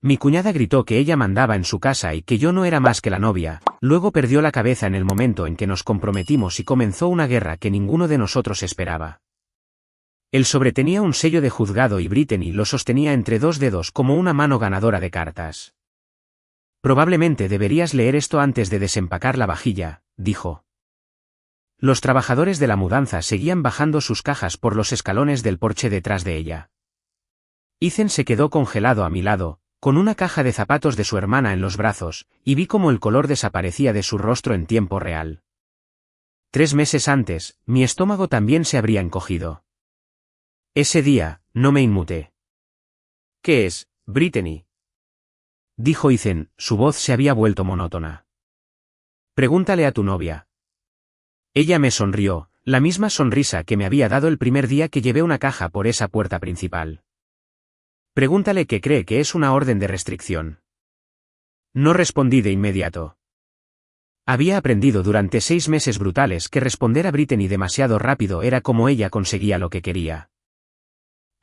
Mi cuñada gritó que ella mandaba en su casa y que yo no era más que la novia, luego perdió la cabeza en el momento en que nos comprometimos y comenzó una guerra que ninguno de nosotros esperaba. El sobre tenía un sello de juzgado y Brittany lo sostenía entre dos dedos como una mano ganadora de cartas. Probablemente deberías leer esto antes de desempacar la vajilla, dijo. Los trabajadores de la mudanza seguían bajando sus cajas por los escalones del porche detrás de ella. Ethan se quedó congelado a mi lado, con una caja de zapatos de su hermana en los brazos, y vi cómo el color desaparecía de su rostro en tiempo real. 3 meses antes, mi estómago también se habría encogido. Ese día, no me inmuté. ¿Qué es, Brittany?, dijo Ethan, su voz se había vuelto monótona. Pregúntale a tu novia. Ella me sonrió, la misma sonrisa que me había dado el primer día que llevé una caja por esa puerta principal. Pregúntale qué cree que es una orden de restricción. No respondí de inmediato. Había aprendido durante 6 meses brutales que responder a Brittany demasiado rápido era como ella conseguía lo que quería.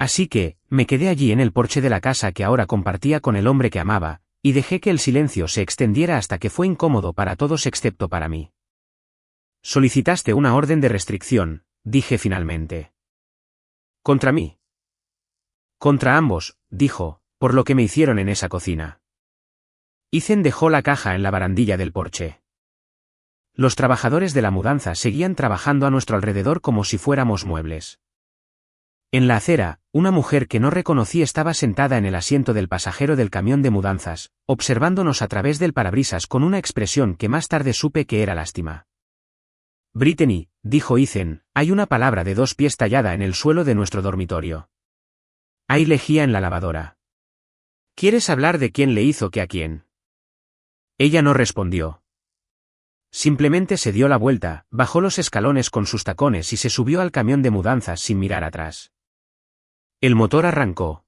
Así que, me quedé allí en el porche de la casa que ahora compartía con el hombre que amaba, y dejé que el silencio se extendiera hasta que fue incómodo para todos excepto para mí. Solicitaste una orden de restricción, dije finalmente. ¿Contra mí? Contra ambos, dijo, por lo que me hicieron en esa cocina. Ethan dejó la caja en la barandilla del porche. Los trabajadores de la mudanza seguían trabajando a nuestro alrededor como si fuéramos muebles. En la acera, una mujer que no reconocí estaba sentada en el asiento del pasajero del camión de mudanzas, observándonos a través del parabrisas con una expresión que más tarde supe que era lástima. Brittany, dijo Ethan, hay una palabra de 2 pies tallada en el suelo de nuestro dormitorio. Hay lejía en la lavadora. ¿Quieres hablar de quién le hizo qué a quién? Ella no respondió. Simplemente se dio la vuelta, bajó los escalones con sus tacones y se subió al camión de mudanzas sin mirar atrás. El motor arrancó.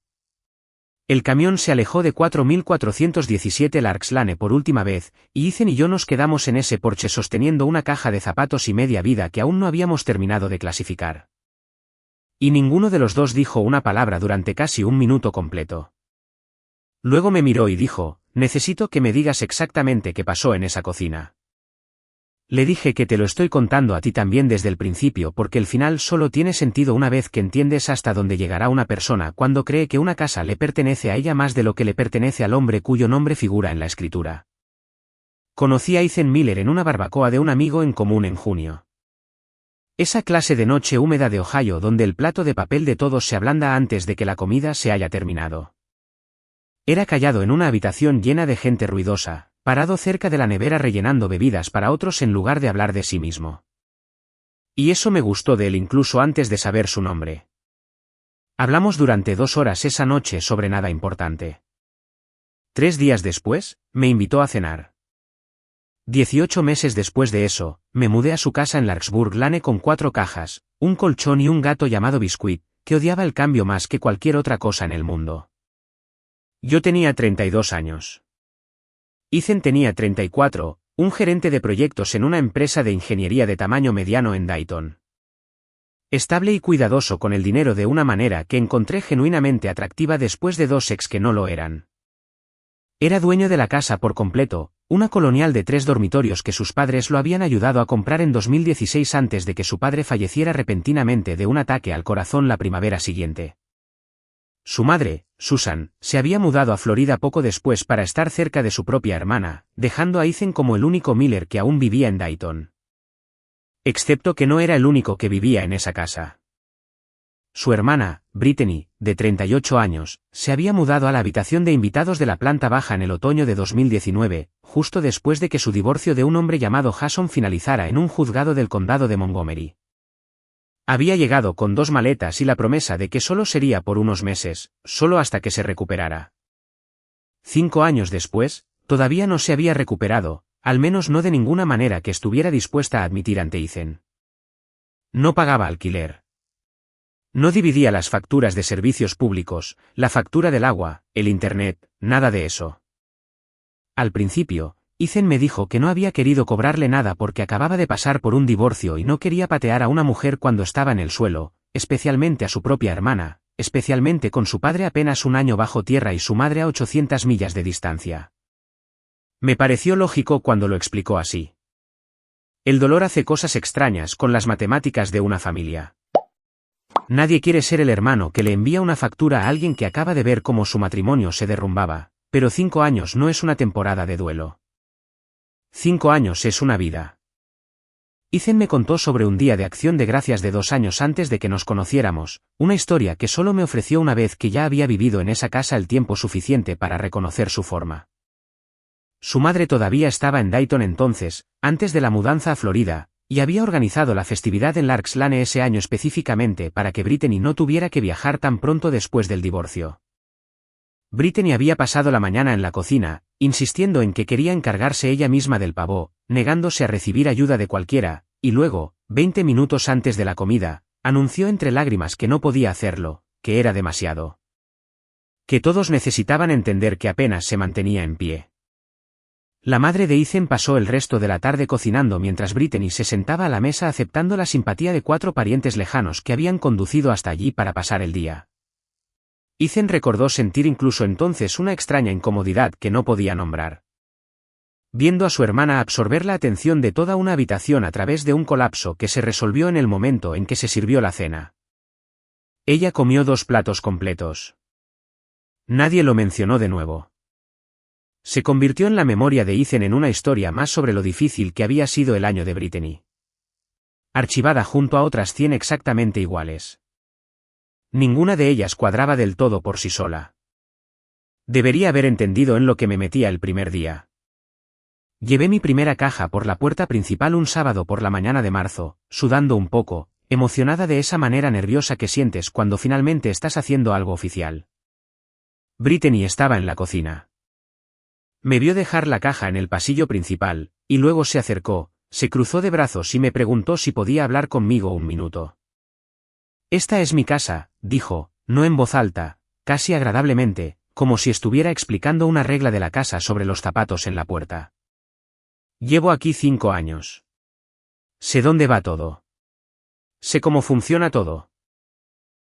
El camión se alejó de 4417 Larks Lane por última vez, y Ethan y yo nos quedamos en ese porche sosteniendo una caja de zapatos y media vida que aún no habíamos terminado de clasificar. Y ninguno de los dos dijo una palabra durante casi 1 minuto completo. Luego me miró y dijo, necesito que me digas exactamente qué pasó en esa cocina. Le dije que te lo estoy contando a ti también desde el principio porque el final solo tiene sentido una vez que entiendes hasta dónde llegará una persona cuando cree que una casa le pertenece a ella más de lo que le pertenece al hombre cuyo nombre figura en la escritura. Conocí a Ethan Miller en una barbacoa de un amigo en común en junio. Esa clase de noche húmeda de Ohio donde el plato de papel de todos se ablanda antes de que la comida se haya terminado. Era callado en una habitación llena de gente ruidosa, parado cerca de la nevera rellenando bebidas para otros en lugar de hablar de sí mismo. Y eso me gustó de él incluso antes de saber su nombre. Hablamos durante 2 horas esa noche sobre nada importante. 3 días después, me invitó a cenar. 18 meses después de eso, me mudé a su casa en Larkspur Lane con 4 cajas, un colchón y un gato llamado Biscuit, que odiaba el cambio más que cualquier otra cosa en el mundo. Yo tenía 32 años. Ethan tenía 34, un gerente de proyectos en una empresa de ingeniería de tamaño mediano en Dayton. Estable y cuidadoso con el dinero de una manera que encontré genuinamente atractiva después de 2 ex que no lo eran. Era dueño de la casa por completo, una colonial de 3 dormitorios que sus padres lo habían ayudado a comprar en 2016 antes de que su padre falleciera repentinamente de un ataque al corazón la primavera siguiente. Su madre, Susan, se había mudado a Florida poco después para estar cerca de su propia hermana, dejando a Ethan como el único Miller que aún vivía en Dayton. Excepto que no era el único que vivía en esa casa. Su hermana, Brittany, de 38 años, se había mudado a la habitación de invitados de la planta baja en el otoño de 2019, justo después de que su divorcio de un hombre llamado Jason finalizara en un juzgado del condado de Montgomery. Había llegado con 2 maletas y la promesa de que solo sería por unos meses, solo hasta que se recuperara. 5 años después, todavía no se había recuperado, al menos no de ninguna manera que estuviera dispuesta a admitir ante Ethan. No pagaba alquiler. No dividía las facturas de servicios públicos, la factura del agua, el internet, nada de eso. Al principio, Ethan me dijo que no había querido cobrarle nada porque acababa de pasar por un divorcio y no quería patear a una mujer cuando estaba en el suelo, especialmente a su propia hermana, especialmente con su padre apenas un año bajo tierra y su madre a 800 millas de distancia. Me pareció lógico cuando lo explicó así. El dolor hace cosas extrañas con las matemáticas de una familia. Nadie quiere ser el hermano que le envía una factura a alguien que acaba de ver cómo su matrimonio se derrumbaba, pero 5 años no es una temporada de duelo. 5 años es una vida. Ethan me contó sobre un día de acción de gracias de 2 años antes de que nos conociéramos, una historia que solo me ofreció una vez que ya había vivido en esa casa el tiempo suficiente para reconocer su forma. Su madre todavía estaba en Dayton entonces, antes de la mudanza a Florida, y había organizado la festividad en Larks Lane ese año específicamente para que Brittany no tuviera que viajar tan pronto después del divorcio. Brittany había pasado la mañana en la cocina, insistiendo en que quería encargarse ella misma del pavó, negándose a recibir ayuda de cualquiera, y luego, 20 minutos antes de la comida, anunció entre lágrimas que no podía hacerlo, que era demasiado. Que todos necesitaban entender que apenas se mantenía en pie. La madre de Ethan pasó el resto de la tarde cocinando mientras Brittany se sentaba a la mesa aceptando la simpatía de 4 parientes lejanos que habían conducido hasta allí para pasar el día. Ethan recordó sentir incluso entonces una extraña incomodidad que no podía nombrar. Viendo a su hermana absorber la atención de toda una habitación a través de un colapso que se resolvió en el momento en que se sirvió la cena. Ella comió 2 platos completos. Nadie lo mencionó de nuevo. Se convirtió en la memoria de Ethan en una historia más sobre lo difícil que había sido el año de Brittany. Archivada junto a otras 100 exactamente iguales. Ninguna de ellas cuadraba del todo por sí sola. Debería haber entendido en lo que me metía el primer día. Llevé mi primera caja por la puerta principal un sábado por la mañana de marzo, sudando un poco, emocionada de esa manera nerviosa que sientes cuando finalmente estás haciendo algo oficial. Brittany estaba en la cocina. Me vio dejar la caja en el pasillo principal, y luego se acercó, se cruzó de brazos y me preguntó si podía hablar conmigo un minuto. Esta es mi casa, dijo, no en voz alta, casi agradablemente, como si estuviera explicando una regla de la casa sobre los zapatos en la puerta. Llevo aquí 5 años. Sé dónde va todo. Sé cómo funciona todo.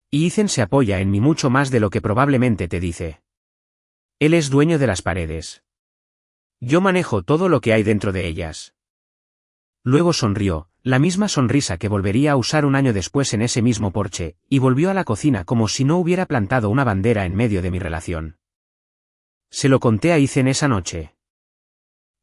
Y Ethan se apoya en mí mucho más de lo que probablemente te dice. Él es dueño de las paredes. Yo manejo todo lo que hay dentro de ellas. Luego sonrió, la misma sonrisa que volvería a usar un año después en ese mismo porche, y volvió a la cocina como si no hubiera plantado una bandera en medio de mi relación. Se lo conté a Ethan esa noche.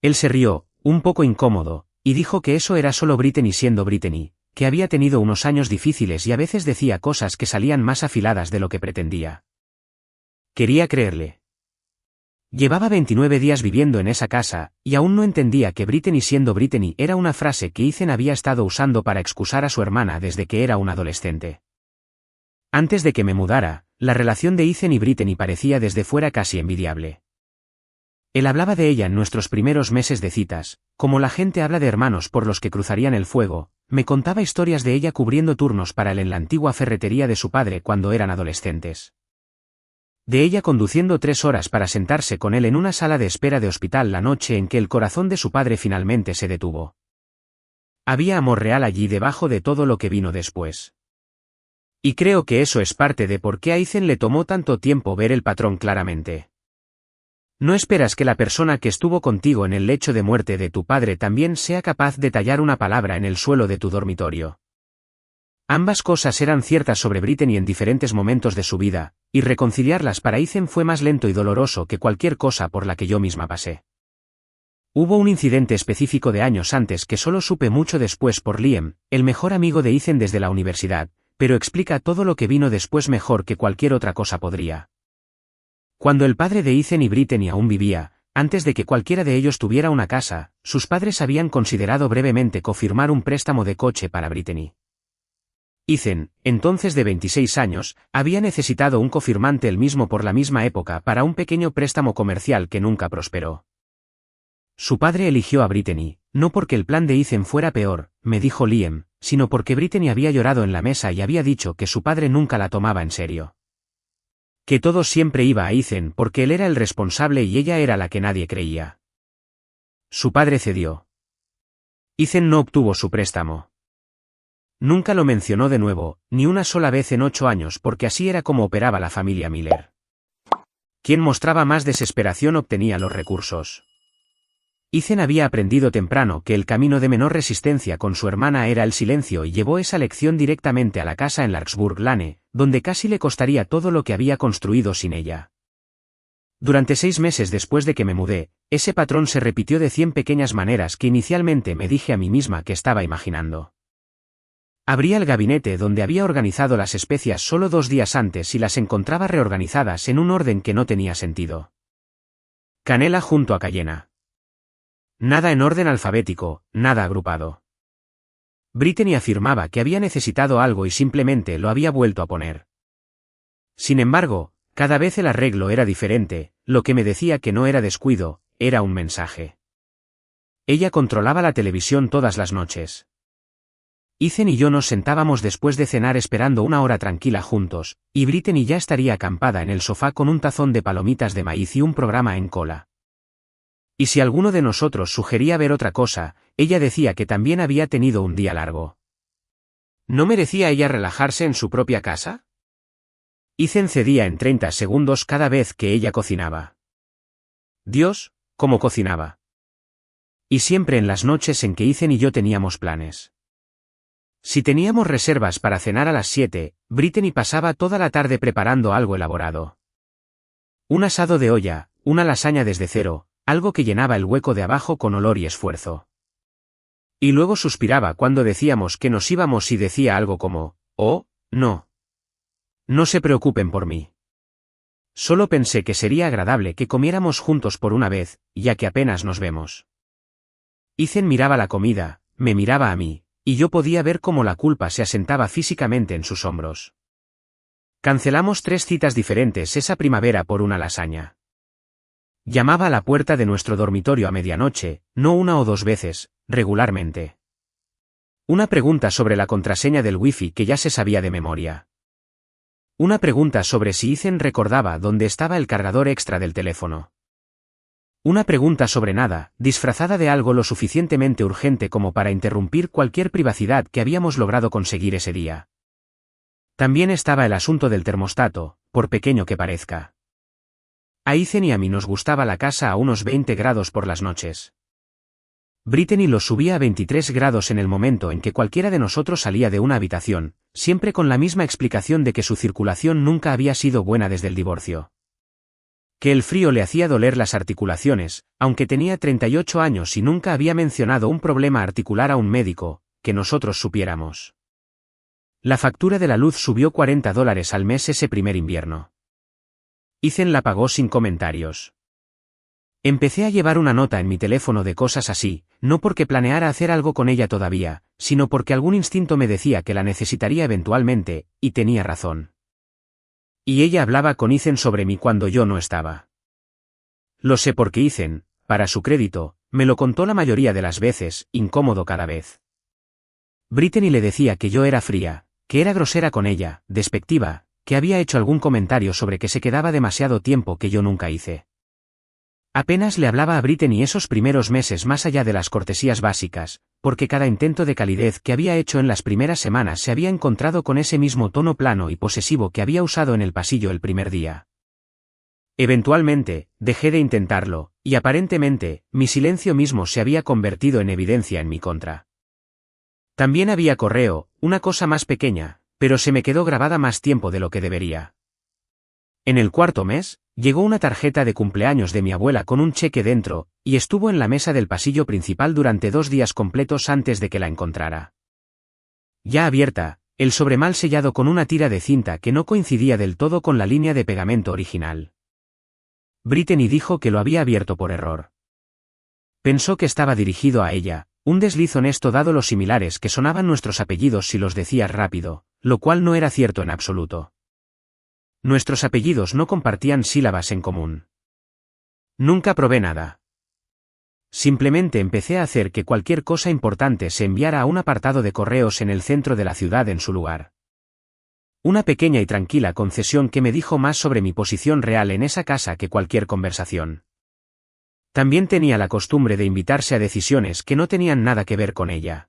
Él se rió, un poco incómodo, y dijo que eso era solo Brittany siendo Brittany, que había tenido unos años difíciles y a veces decía cosas que salían más afiladas de lo que pretendía. Quería creerle. Llevaba 29 días viviendo en esa casa, y aún no entendía que Brittany siendo Brittany era una frase que Ethan había estado usando para excusar a su hermana desde que era un adolescente. Antes de que me mudara, la relación de Ethan y Brittany parecía desde fuera casi envidiable. Él hablaba de ella en nuestros primeros meses de citas, como la gente habla de hermanos por los que cruzarían el fuego, me contaba historias de ella cubriendo turnos para él en la antigua ferretería de su padre cuando eran adolescentes. De ella conduciendo 3 horas para sentarse con él en una sala de espera de hospital la noche en que el corazón de su padre finalmente se detuvo. Había amor real allí debajo de todo lo que vino después. Y creo que eso es parte de por qué a Ethan le tomó tanto tiempo ver el patrón claramente. No esperas que la persona que estuvo contigo en el lecho de muerte de tu padre también sea capaz de tallar una palabra en el suelo de tu dormitorio. Ambas cosas eran ciertas sobre Brittany en diferentes momentos de su vida, y reconciliarlas para Ethan fue más lento y doloroso que cualquier cosa por la que yo misma pasé. Hubo un incidente específico de años antes que solo supe mucho después por Liam, el mejor amigo de Ethan desde la universidad, pero explica todo lo que vino después mejor que cualquier otra cosa podría. Cuando el padre de Ethan y Brittany aún vivía, antes de que cualquiera de ellos tuviera una casa, sus padres habían considerado brevemente confirmar un préstamo de coche para Brittany. Ethan, entonces de 26 años, había necesitado un cofirmante él mismo por la misma época para un pequeño préstamo comercial que nunca prosperó. Su padre eligió a Brittany, no porque el plan de Ethan fuera peor, me dijo Liam, sino porque Brittany había llorado en la mesa y había dicho que su padre nunca la tomaba en serio. Que todo siempre iba a Ethan porque él era el responsable y ella era la que nadie creía. Su padre cedió. Ethan no obtuvo su préstamo. Nunca lo mencionó de nuevo, ni una sola vez en 8 años, porque así era como operaba la familia Miller. Quien mostraba más desesperación obtenía los recursos. Ethan había aprendido temprano que el camino de menor resistencia con su hermana era el silencio y llevó esa lección directamente a la casa en Larkspur Lane, donde casi le costaría todo lo que había construido sin ella. Durante 6 meses después de que me mudé, ese patrón se repitió de 100 pequeñas maneras que inicialmente me dije a mí misma que estaba imaginando. Abría el gabinete donde había organizado las especias solo 2 días antes y las encontraba reorganizadas en un orden que no tenía sentido. Canela junto a cayena. Nada en orden alfabético, nada agrupado. Brittany afirmaba que había necesitado algo y simplemente lo había vuelto a poner. Sin embargo, cada vez el arreglo era diferente, lo que me decía que no era descuido, era un mensaje. Ella controlaba la televisión todas las noches. Ethan y yo nos sentábamos después de cenar esperando una hora tranquila juntos, y Brittany ya estaría acampada en el sofá con un tazón de palomitas de maíz y un programa en cola. Y si alguno de nosotros sugería ver otra cosa, ella decía que también había tenido un día largo. ¿No merecía ella relajarse en su propia casa? Ethan cedía en 30 segundos cada vez que ella cocinaba. Dios, ¿cómo cocinaba? Y siempre en las noches en que Ethan y yo teníamos planes. Si teníamos reservas para cenar a las 7, Brittany pasaba toda la tarde preparando algo elaborado. Un asado de olla, una lasaña desde cero, algo que llenaba el hueco de abajo con olor y esfuerzo. Y luego suspiraba cuando decíamos que nos íbamos y decía algo como, «Oh, no. No se preocupen por mí. Solo pensé que sería agradable que comiéramos juntos por una vez, ya que apenas nos vemos». Ethan miraba la comida, me miraba a mí, y yo podía ver cómo la culpa se asentaba físicamente en sus hombros. Cancelamos 3 citas diferentes esa primavera por una lasaña. Llamaba a la puerta de nuestro dormitorio a medianoche, no 1 o 2 veces, regularmente. Una pregunta sobre la contraseña del wifi que ya se sabía de memoria. Una pregunta sobre si Ethan recordaba dónde estaba el cargador extra del teléfono. Una pregunta sobre nada, disfrazada de algo lo suficientemente urgente como para interrumpir cualquier privacidad que habíamos logrado conseguir ese día. También estaba el asunto del termostato, por pequeño que parezca. A Ethan y a mí nos gustaba la casa a unos 20 grados por las noches. Brittany lo subía a 23 grados en el momento en que cualquiera de nosotros salía de una habitación, siempre con la misma explicación de que su circulación nunca había sido buena desde el divorcio. Que el frío le hacía doler las articulaciones, aunque tenía 38 años y nunca había mencionado un problema articular a un médico, que nosotros supiéramos. La factura de la luz subió $40 al mes ese primer invierno. Ethan la pagó sin comentarios. Empecé a llevar una nota en mi teléfono de cosas así, no porque planeara hacer algo con ella todavía, sino porque algún instinto me decía que la necesitaría eventualmente, y tenía razón. Y ella hablaba con Ethan sobre mí cuando yo no estaba. Lo sé porque Ethan, para su crédito, me lo contó la mayoría de las veces, incómodo cada vez. Brittany le decía que yo era fría, que era grosera con ella, despectiva, que había hecho algún comentario sobre que se quedaba demasiado tiempo que yo nunca hice. Apenas le hablaba a Brittany esos primeros meses más allá de las cortesías básicas, porque cada intento de calidez que había hecho en las primeras semanas se había encontrado con ese mismo tono plano y posesivo que había usado en el pasillo el primer día. Eventualmente, dejé de intentarlo, y aparentemente, mi silencio mismo se había convertido en evidencia en mi contra. También había correo, una cosa más pequeña, pero se me quedó grabada más tiempo de lo que debería. En el 4.º mes, llegó una tarjeta de cumpleaños de mi abuela con un cheque dentro, y estuvo en la mesa del pasillo principal durante 2 días completos antes de que la encontrara. Ya abierta, el sobre mal sellado con una tira de cinta que no coincidía del todo con la línea de pegamento original. Brittany dijo que lo había abierto por error. Pensó que estaba dirigido a ella, un desliz honesto dado lo similares que sonaban nuestros apellidos si los decías rápido, lo cual no era cierto en absoluto. Nuestros apellidos no compartían sílabas en común. Nunca probé nada. Simplemente empecé a hacer que cualquier cosa importante se enviara a un apartado de correos en el centro de la ciudad en su lugar. Una pequeña y tranquila concesión que me dijo más sobre mi posición real en esa casa que cualquier conversación. También tenía la costumbre de invitarse a decisiones que no tenían nada que ver con ella.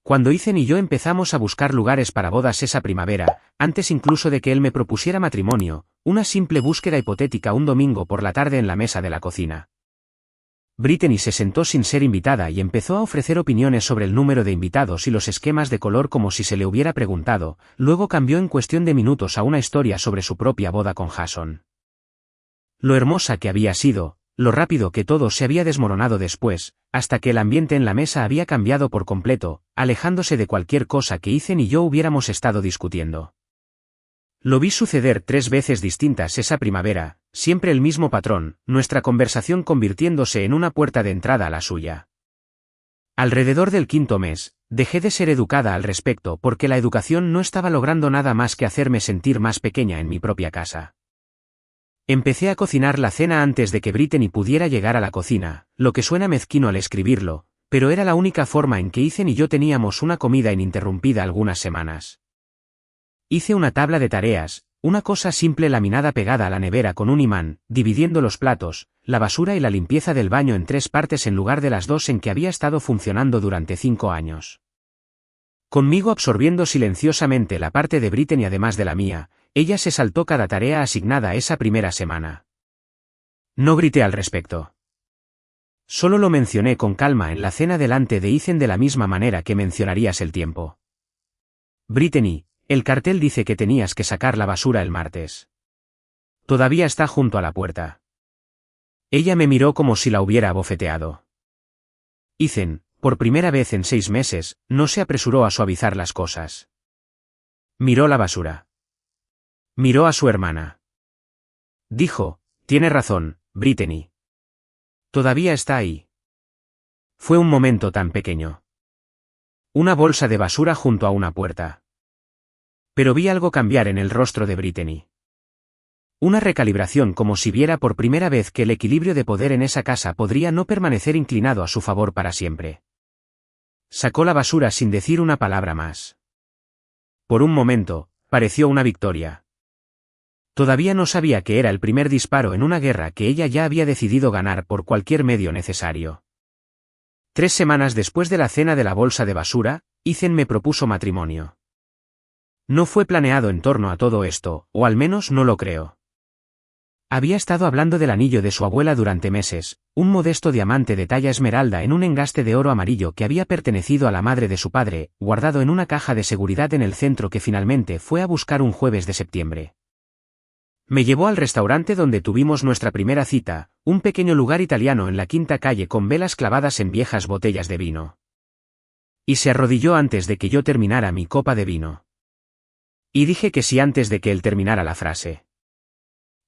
Cuando Ethan y yo empezamos a buscar lugares para bodas esa primavera, antes incluso de que él me propusiera matrimonio, una simple búsqueda hipotética un domingo por la tarde en la mesa de la cocina. Brittany se sentó sin ser invitada y empezó a ofrecer opiniones sobre el número de invitados y los esquemas de color como si se le hubiera preguntado, luego cambió en cuestión de minutos a una historia sobre su propia boda con Jason. Lo hermosa que había sido, lo rápido que todo se había desmoronado después, hasta que el ambiente en la mesa había cambiado por completo, alejándose de cualquier cosa que Ethan y yo hubiéramos estado discutiendo. Lo vi suceder 3 veces distintas esa primavera, siempre el mismo patrón, nuestra conversación convirtiéndose en una puerta de entrada a la suya. Alrededor del 5.º mes, dejé de ser educada al respecto porque la educación no estaba logrando nada más que hacerme sentir más pequeña en mi propia casa. Empecé a cocinar la cena antes de que Brittany pudiera llegar a la cocina, lo que suena mezquino al escribirlo, pero era la única forma en que Ethan y yo teníamos una comida ininterrumpida algunas semanas. Hice una tabla de tareas, una cosa simple laminada pegada a la nevera con un imán, dividiendo los platos, la basura y la limpieza del baño en 3 partes en lugar de las 2 en que había estado funcionando durante 5 años. Conmigo absorbiendo silenciosamente la parte de Brittany además de la mía, ella se saltó cada tarea asignada esa primera semana. No grité al respecto. Solo lo mencioné con calma en la cena delante de Ethan de la misma manera que mencionarías el tiempo. Brittany, el cartel dice que tenías que sacar la basura el martes. Todavía está junto a la puerta. Ella me miró como si la hubiera abofeteado. Ethan, por primera vez en 6 meses, no se apresuró a suavizar las cosas. Miró la basura. Miró a su hermana. Dijo, tiene razón, Brittany. Todavía está ahí. Fue un momento tan pequeño. Una bolsa de basura junto a una puerta. Pero vi algo cambiar en el rostro de Brittany. Una recalibración como si viera por primera vez que el equilibrio de poder en esa casa podría no permanecer inclinado a su favor para siempre. Sacó la basura sin decir una palabra más. Por un momento, pareció una victoria. Todavía no sabía que era el primer disparo en una guerra que ella ya había decidido ganar por cualquier medio necesario. 3 semanas después de la cena de la bolsa de basura, Ethan me propuso matrimonio. No fue planeado en torno a todo esto, o al menos no lo creo. Había estado hablando del anillo de su abuela durante meses, un modesto diamante de talla esmeralda en un engaste de oro amarillo que había pertenecido a la madre de su padre, guardado en una caja de seguridad en el centro que finalmente fue a buscar un jueves de septiembre. Me llevó al restaurante donde tuvimos nuestra primera cita, un pequeño lugar italiano en la 5ª calle con velas clavadas en viejas botellas de vino. Y se arrodilló antes de que yo terminara mi copa de vino. Y dije que sí antes de que él terminara la frase.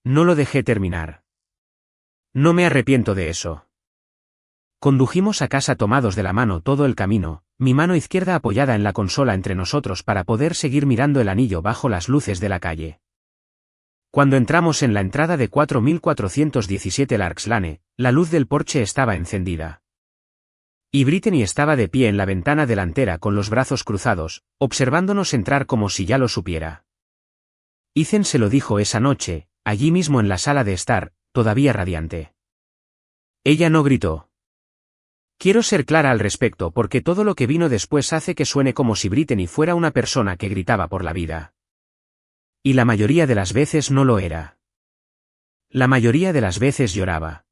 No lo dejé terminar. No me arrepiento de eso. Condujimos a casa tomados de la mano todo el camino, mi mano izquierda apoyada en la consola entre nosotros para poder seguir mirando el anillo bajo las luces de la calle. Cuando entramos en la entrada de 4417 Larks Lane, la luz del porche estaba encendida. Y Brittany estaba de pie en la ventana delantera con los brazos cruzados, observándonos entrar como si ya lo supiera. Ethan se lo dijo esa noche, allí mismo en la sala de estar, todavía radiante. Ella no gritó. Quiero ser clara al respecto porque todo lo que vino después hace que suene como si Brittany fuera una persona que gritaba por la vida. Y la mayoría de las veces no lo era. La mayoría de las veces lloraba.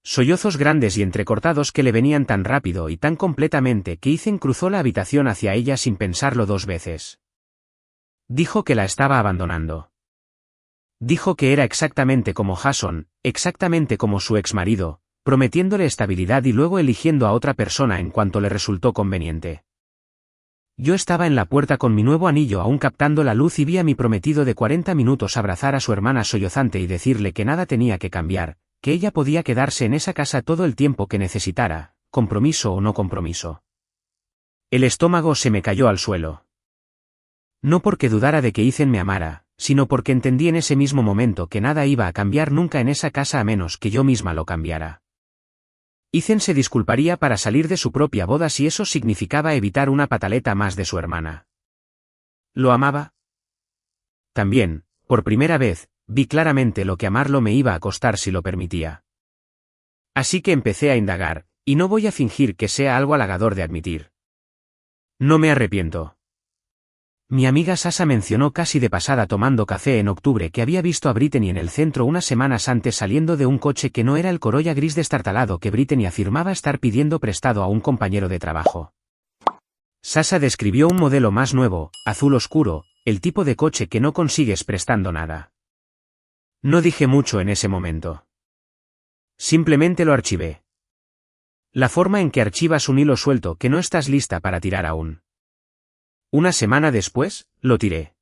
Sollozos grandes y entrecortados que le venían tan rápido y tan completamente que Ethan cruzó la habitación hacia ella sin pensarlo 2 veces. Dijo que la estaba abandonando. Dijo que era exactamente como Jason, exactamente como su exmarido, prometiéndole estabilidad y luego eligiendo a otra persona en cuanto le resultó conveniente. Yo estaba en la puerta con mi nuevo anillo aún captando la luz y vi a mi prometido de 40 minutos abrazar a su hermana sollozante y decirle que nada tenía que cambiar, que ella podía quedarse en esa casa todo el tiempo que necesitara, compromiso o no compromiso. El estómago se me cayó al suelo. No porque dudara de que Ethan me amara, sino porque entendí en ese mismo momento que nada iba a cambiar nunca en esa casa a menos que yo misma lo cambiara. Ethan se disculparía para salir de su propia boda si eso significaba evitar una pataleta más de su hermana. ¿Lo amaba? También, por primera vez, vi claramente lo que amarlo me iba a costar si lo permitía. Así que empecé a indagar, y no voy a fingir que sea algo halagador de admitir. No me arrepiento. Mi amiga Sasha mencionó casi de pasada tomando café en octubre que había visto a Brittany en el centro unas semanas antes saliendo de un coche que no era el Corolla gris destartalado que Brittany afirmaba estar pidiendo prestado a un compañero de trabajo. Sasha describió un modelo más nuevo, azul oscuro, el tipo de coche que no consigues prestando nada. No dije mucho en ese momento. Simplemente lo archivé. La forma en que archivas un hilo suelto que no estás lista para tirar aún. Una semana después, lo tiré.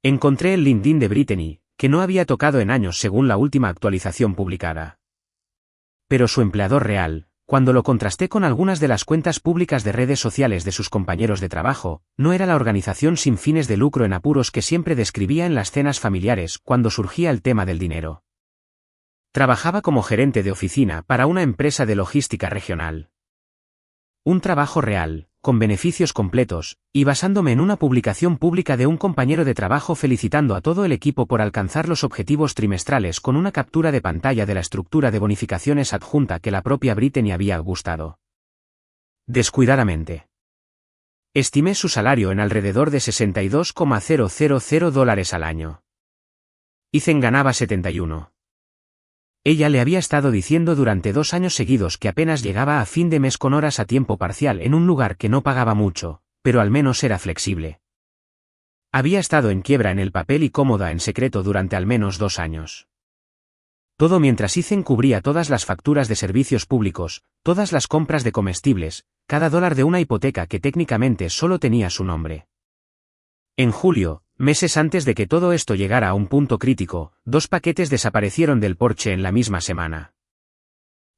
Encontré el LinkedIn de Brittany, que no había tocado en años según la última actualización publicada. Pero su empleador real, cuando lo contrasté con algunas de las cuentas públicas de redes sociales de sus compañeros de trabajo, no era la organización sin fines de lucro en apuros que siempre describía en las cenas familiares cuando surgía el tema del dinero. Trabajaba como gerente de oficina para una empresa de logística regional. Un trabajo real, con beneficios completos, y basándome en una publicación pública de un compañero de trabajo felicitando a todo el equipo por alcanzar los objetivos trimestrales con una captura de pantalla de la estructura de bonificaciones adjunta que la propia Brittany había gustado. Descuidadamente. Estimé su salario en alrededor de $62,000 al año. Ethan ganaba 71. Ella le había estado diciendo durante 2 años seguidos que apenas llegaba a fin de mes con horas a tiempo parcial en un lugar que no pagaba mucho, pero al menos era flexible. Había estado en quiebra en el papel y cómoda en secreto durante al menos 2 años. Todo mientras Ethan cubría todas las facturas de servicios públicos, todas las compras de comestibles, cada dólar de una hipoteca que técnicamente solo tenía su nombre. En julio, meses antes de que todo esto llegara a un punto crítico, 2 paquetes desaparecieron del porche en la misma semana.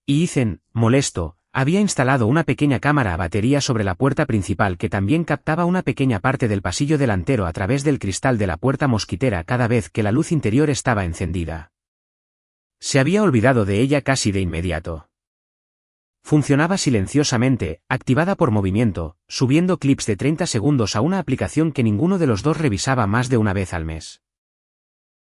Y Ethan, molesto, había instalado una pequeña cámara a batería sobre la puerta principal que también captaba una pequeña parte del pasillo delantero a través del cristal de la puerta mosquitera cada vez que la luz interior estaba encendida. Se había olvidado de ella casi de inmediato. Funcionaba silenciosamente, activada por movimiento, subiendo clips de 30 segundos a una aplicación que ninguno de los dos revisaba más de una vez al mes.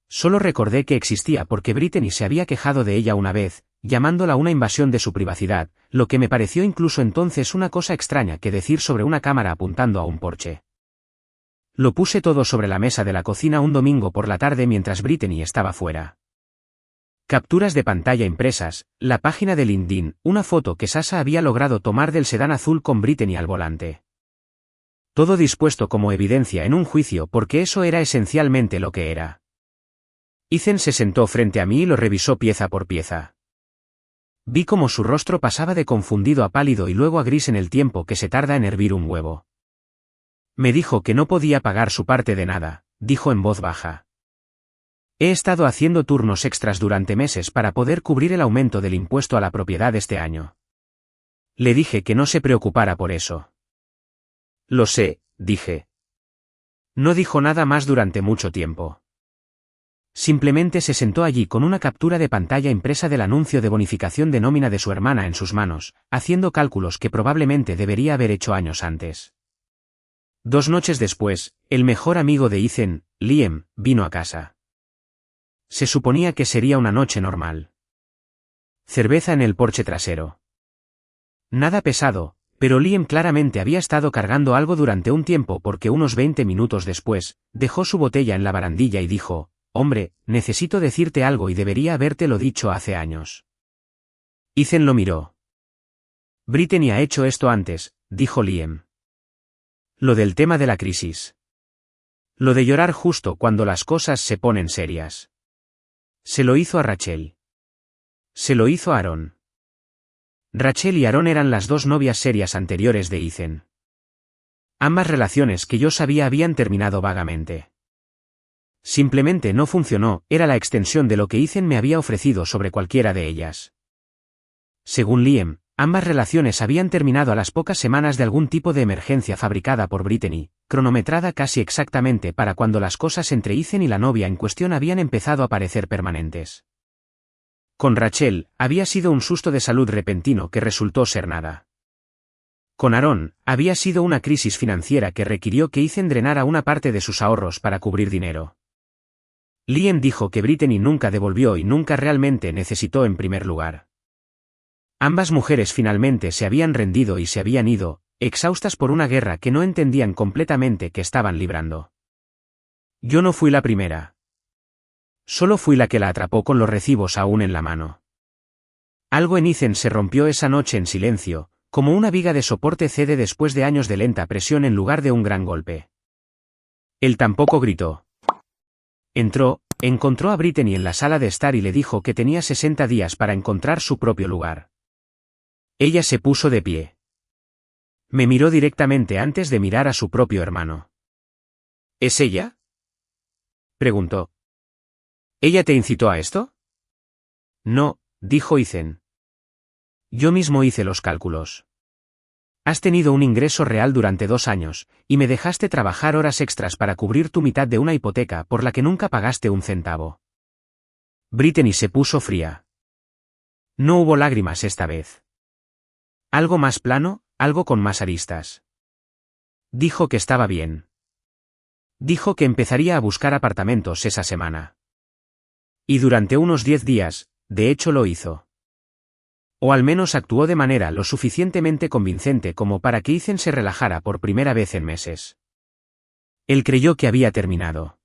Solo recordé que existía porque Brittany se había quejado de ella una vez, llamándola una invasión de su privacidad, lo que me pareció incluso entonces una cosa extraña que decir sobre una cámara apuntando a un porche. Lo puse todo sobre la mesa de la cocina un domingo por la tarde mientras Brittany estaba fuera. Capturas de pantalla impresas, la página de LinkedIn, una foto que Sasha había logrado tomar del sedán azul con Brittany al volante. Todo dispuesto como evidencia en un juicio porque eso era esencialmente lo que era. Ethan se sentó frente a mí y lo revisó pieza por pieza. Vi cómo su rostro pasaba de confundido a pálido y luego a gris en el tiempo que se tarda en hervir un huevo. Me dijo que no podía pagar su parte de nada, dijo en voz baja. He estado haciendo turnos extras durante meses para poder cubrir el aumento del impuesto a la propiedad este año. Le dije que no se preocupara por eso. Lo sé, dije. No dijo nada más durante mucho tiempo. Simplemente se sentó allí con una captura de pantalla impresa del anuncio de bonificación de nómina de su hermana en sus manos, haciendo cálculos que probablemente debería haber hecho años antes. 2 noches después, el mejor amigo de Ethan, Liam, vino a casa. Se suponía que sería una noche normal. Cerveza en el porche trasero. Nada pesado, pero Liam claramente había estado cargando algo durante un tiempo porque unos 20 minutos después, dejó su botella en la barandilla y dijo, «Hombre, necesito decirte algo y debería habértelo dicho hace años». Ethan lo miró. «Brittany ha hecho esto antes», dijo Liam. «Lo del tema de la crisis. Lo de llorar justo cuando las cosas se ponen serias. Se lo hizo a Rachel. Se lo hizo a Aaron. Rachel y Aaron eran las 2 novias serias anteriores de Ethan. Ambas relaciones que yo sabía habían terminado vagamente. Simplemente no funcionó, era la extensión de lo que Ethan me había ofrecido sobre cualquiera de ellas. Según Liam, ambas relaciones habían terminado a las pocas semanas de algún tipo de emergencia fabricada por Brittany, cronometrada casi exactamente para cuando las cosas entre Ethan y la novia en cuestión habían empezado a parecer permanentes. Con Rachel, había sido un susto de salud repentino que resultó ser nada. Con Aaron, había sido una crisis financiera que requirió que Ethan drenara una parte de sus ahorros para cubrir dinero. Liam dijo que Brittany nunca devolvió y nunca realmente necesitó en primer lugar. Ambas mujeres finalmente se habían rendido y se habían ido, exhaustas por una guerra que no entendían completamente que estaban librando. Yo no fui la primera. Solo fui la que la atrapó con los recibos aún en la mano. Algo en Ethan se rompió esa noche en silencio, como una viga de soporte cede después de años de lenta presión en lugar de un gran golpe. Él tampoco gritó. Entró, encontró a Brittany en la sala de estar y le dijo que tenía 60 días para encontrar su propio lugar. Ella se puso de pie. Me miró directamente antes de mirar a su propio hermano. ¿Es ella?, preguntó. ¿Ella te incitó a esto? No, dijo Ethan. Yo mismo hice los cálculos. Has tenido un ingreso real durante 2 años, y me dejaste trabajar horas extras para cubrir tu mitad de una hipoteca por la que nunca pagaste un centavo. Brittany se puso fría. No hubo lágrimas esta vez. Algo más plano, algo con más aristas. Dijo que estaba bien. Dijo que empezaría a buscar apartamentos esa semana. Y durante unos 10 días, de hecho lo hizo. O al menos actuó de manera lo suficientemente convincente como para que Ethan se relajara por primera vez en meses. Él creyó que había terminado.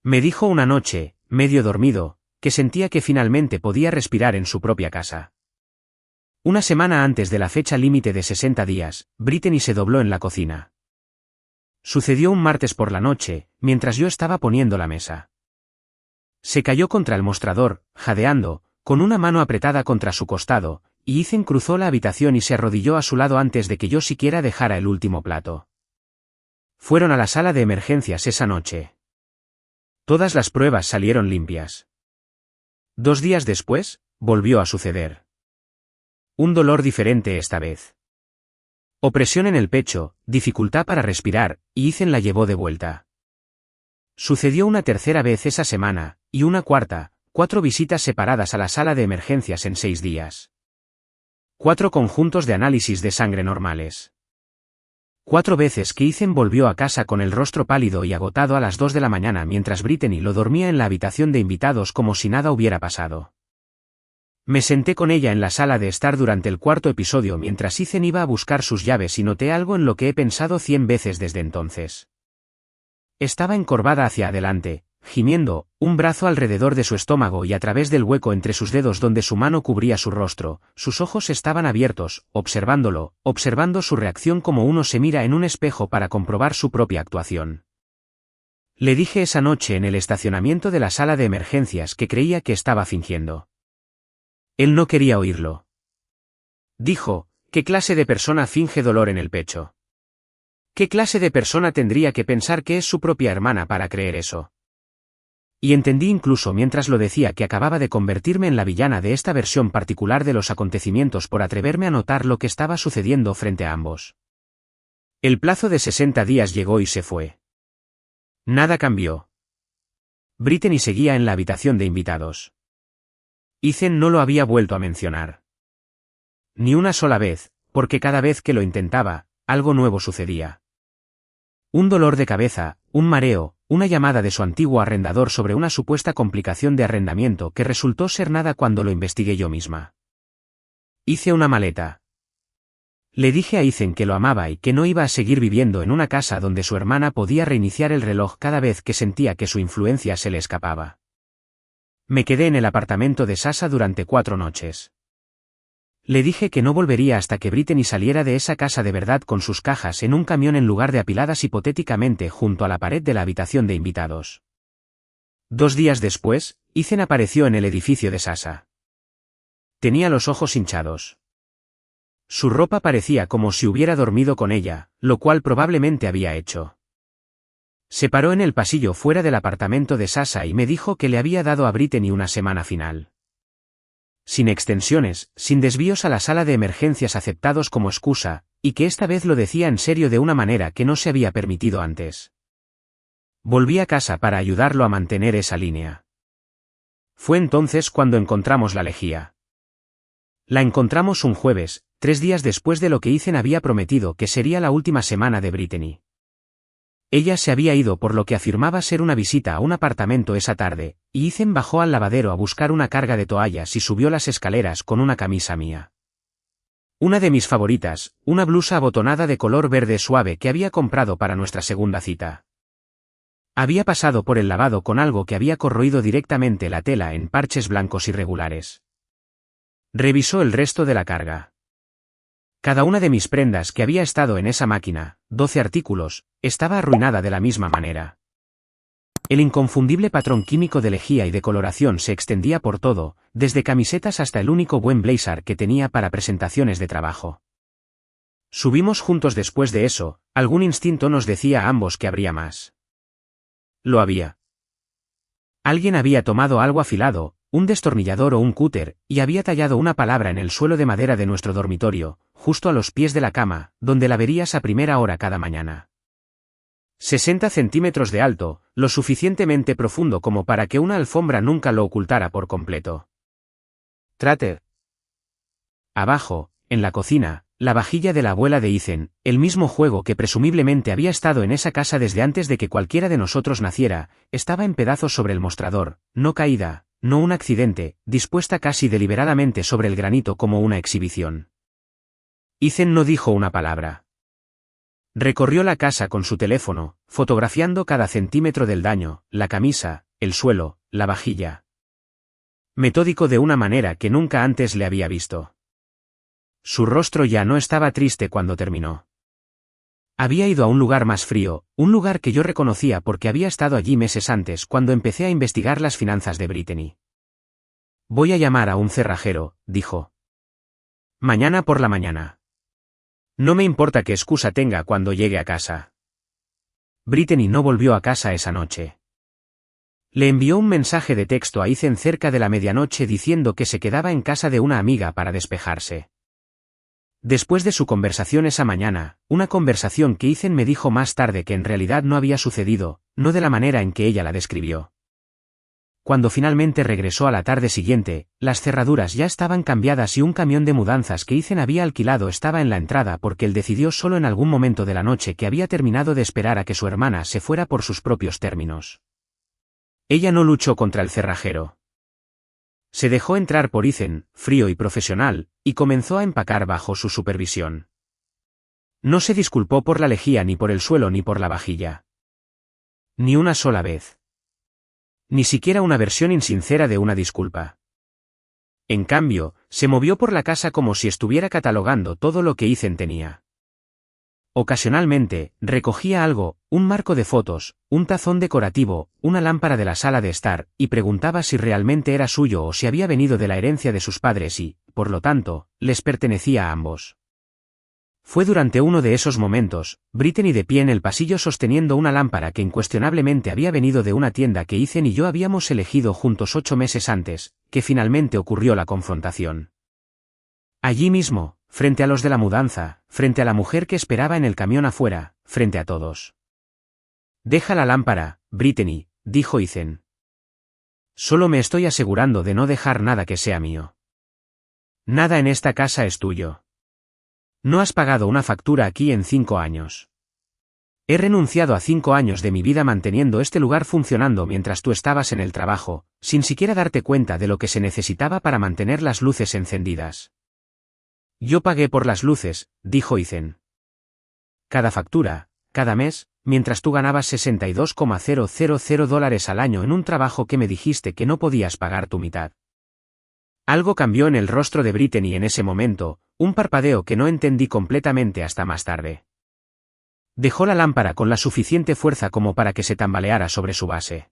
Me dijo una noche, medio dormido, que sentía que finalmente podía respirar en su propia casa. Una semana antes de la fecha límite de 60 días, Brittany se dobló en la cocina. Sucedió un martes por la noche, mientras yo estaba poniendo la mesa. Se cayó contra el mostrador, jadeando, con una mano apretada contra su costado, y Ethan cruzó la habitación y se arrodilló a su lado antes de que yo siquiera dejara el último plato. Fueron a la sala de emergencias esa noche. Todas las pruebas salieron limpias. 2 días después, volvió a suceder. Un dolor diferente esta vez. Opresión en el pecho, dificultad para respirar, y Ethan la llevó de vuelta. Sucedió una tercera vez esa semana, y una cuarta, 4 visitas separadas a la sala de emergencias en 6 días. 4 conjuntos de análisis de sangre normales. 4 veces que Ethan volvió a casa con el rostro pálido y agotado a las 2 de la mañana mientras Brittany lo dormía en la habitación de invitados como si nada hubiera pasado. Me senté con ella en la sala de estar durante el 4.º episodio mientras Ethan iba a buscar sus llaves y noté algo en lo que he pensado 100 veces desde entonces. Estaba encorvada hacia adelante, gimiendo, un brazo alrededor de su estómago y a través del hueco entre sus dedos donde su mano cubría su rostro, sus ojos estaban abiertos, observándolo, observando su reacción como uno se mira en un espejo para comprobar su propia actuación. Le dije esa noche en el estacionamiento de la sala de emergencias que creía que estaba fingiendo. Él no quería oírlo. Dijo, ¿qué clase de persona finge dolor en el pecho? ¿Qué clase de persona tendría que pensar que es su propia hermana para creer eso? Y entendí incluso mientras lo decía que acababa de convertirme en la villana de esta versión particular de los acontecimientos por atreverme a notar lo que estaba sucediendo frente a ambos. El plazo de 60 días llegó y se fue. Nada cambió. Brittany seguía en la habitación de invitados. Ethan no lo había vuelto a mencionar. Ni una sola vez, porque cada vez que lo intentaba, algo nuevo sucedía. Un dolor de cabeza, un mareo, una llamada de su antiguo arrendador sobre una supuesta complicación de arrendamiento que resultó ser nada cuando lo investigué yo misma. Hice una maleta. Le dije a Ethan que lo amaba y que no iba a seguir viviendo en una casa donde su hermana podía reiniciar el reloj cada vez que sentía que su influencia se le escapaba. Me quedé en el apartamento de Sasha durante 4 noches. Le dije que no volvería hasta que Brittany saliera de esa casa de verdad con sus cajas en un camión en lugar de apiladas hipotéticamente junto a la pared de la habitación de invitados. 2 días después, Ethan apareció en el edificio de Sasha. Tenía los ojos hinchados. Su ropa parecía como si hubiera dormido con ella, lo cual probablemente había hecho. Se paró en el pasillo fuera del apartamento de Sasha y me dijo que le había dado a Brittany una semana final. Sin extensiones, sin desvíos a la sala de emergencias aceptados como excusa, y que esta vez lo decía en serio de una manera que no se había permitido antes. Volví a casa para ayudarlo a mantener esa línea. Fue entonces cuando encontramos la lejía. La encontramos un jueves, 3 días después de lo que Ethan había prometido que sería la última semana de Brittany. Ella se había ido por lo que afirmaba ser una visita a un apartamento esa tarde, y Ethan bajó al lavadero a buscar una carga de toallas y subió las escaleras con una camisa mía. Una de mis favoritas, una blusa abotonada de color verde suave que había comprado para nuestra segunda cita. Había pasado por el lavado con algo que había corroído directamente la tela en parches blancos irregulares. Revisó el resto de la carga. Cada una de mis prendas que había estado en esa máquina, 12 artículos, estaba arruinada de la misma manera. El inconfundible patrón químico de lejía y de coloración se extendía por todo, desde camisetas hasta el único buen blazer que tenía para presentaciones de trabajo. Subimos juntos después de eso, algún instinto nos decía a ambos que habría más. Lo había. Alguien había tomado algo afilado, un destornillador o un cúter, y había tallado una palabra en el suelo de madera de nuestro dormitorio, justo a los pies de la cama, donde la verías a primera hora cada mañana. 60 centímetros de alto, lo suficientemente profundo como para que una alfombra nunca lo ocultara por completo. Trater. Abajo, en la cocina, la vajilla de la abuela de Ethan, el mismo juego que presumiblemente había estado en esa casa desde antes de que cualquiera de nosotros naciera, estaba en pedazos sobre el mostrador, no caída, no un accidente, dispuesta casi deliberadamente sobre el granito como una exhibición. Ethan no dijo una palabra. Recorrió la casa con su teléfono, fotografiando cada centímetro del daño, la camisa, el suelo, la vajilla. Metódico de una manera que nunca antes le había visto. Su rostro ya no estaba triste cuando terminó. Había ido a un lugar más frío, un lugar que yo reconocía porque había estado allí meses antes cuando empecé a investigar las finanzas de Brittany. Voy a llamar a un cerrajero, dijo. Mañana por la mañana. No me importa qué excusa tenga cuando llegue a casa. Brittany no volvió a casa esa noche. Le envió un mensaje de texto a Ethan cerca de la medianoche diciendo que se quedaba en casa de una amiga para despejarse. Después de su conversación esa mañana, una conversación que Ethan me dijo más tarde que en realidad no había sucedido, no de la manera en que ella la describió. Cuando finalmente regresó a la tarde siguiente, las cerraduras ya estaban cambiadas y un camión de mudanzas que Ethan había alquilado estaba en la entrada porque él decidió solo en algún momento de la noche que había terminado de esperar a que su hermana se fuera por sus propios términos. Ella no luchó contra el cerrajero. Se dejó entrar por Ethan, frío y profesional, y comenzó a empacar bajo su supervisión. No se disculpó por la lejía ni por el suelo ni por la vajilla. Ni una sola vez. Ni siquiera una versión insincera de una disculpa. En cambio, se movió por la casa como si estuviera catalogando todo lo que Ethan tenía. Ocasionalmente, recogía algo, un marco de fotos, un tazón decorativo, una lámpara de la sala de estar, y preguntaba si realmente era suyo o si había venido de la herencia de sus padres y, por lo tanto, les pertenecía a ambos. Fue durante uno de esos momentos, Brittany de pie en el pasillo sosteniendo una lámpara que incuestionablemente había venido de una tienda que Ethan y yo habíamos elegido juntos 8 meses antes, que finalmente ocurrió la confrontación. Allí mismo, frente a los de la mudanza, frente a la mujer que esperaba en el camión afuera, frente a todos. Deja la lámpara, Brittany, dijo Ethan. Solo me estoy asegurando de no dejar nada que sea mío. Nada en esta casa es tuyo. No has pagado una factura aquí en 5 años. He renunciado a 5 años de mi vida manteniendo este lugar funcionando mientras tú estabas en el trabajo, sin siquiera darte cuenta de lo que se necesitaba para mantener las luces encendidas. Yo pagué por las luces, dijo Ethan. Cada factura, cada mes, mientras tú ganabas $62,000 al año en un trabajo que me dijiste que no podías pagar tu mitad. Algo cambió en el rostro de Brittany en ese momento, un parpadeo que no entendí completamente hasta más tarde. Dejó la lámpara con la suficiente fuerza como para que se tambaleara sobre su base.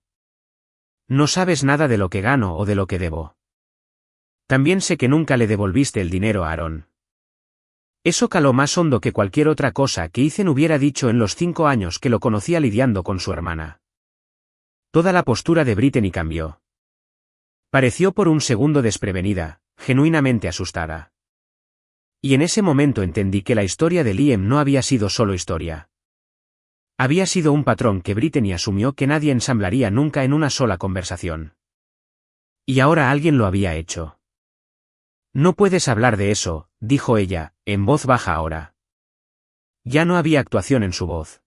No sabes nada de lo que gano o de lo que debo. También sé que nunca le devolviste el dinero a Aaron. Eso caló más hondo que cualquier otra cosa que Ethan hubiera dicho en los 5 años que lo conocía lidiando con su hermana. Toda la postura de Brittany cambió. Pareció por un segundo desprevenida, genuinamente asustada. Y en ese momento entendí que la historia de Liam no había sido solo historia. Había sido un patrón que Brittany asumió que nadie ensamblaría nunca en una sola conversación. Y ahora alguien lo había hecho. No puedes hablar de eso, dijo ella, en voz baja ahora. Ya no había actuación en su voz.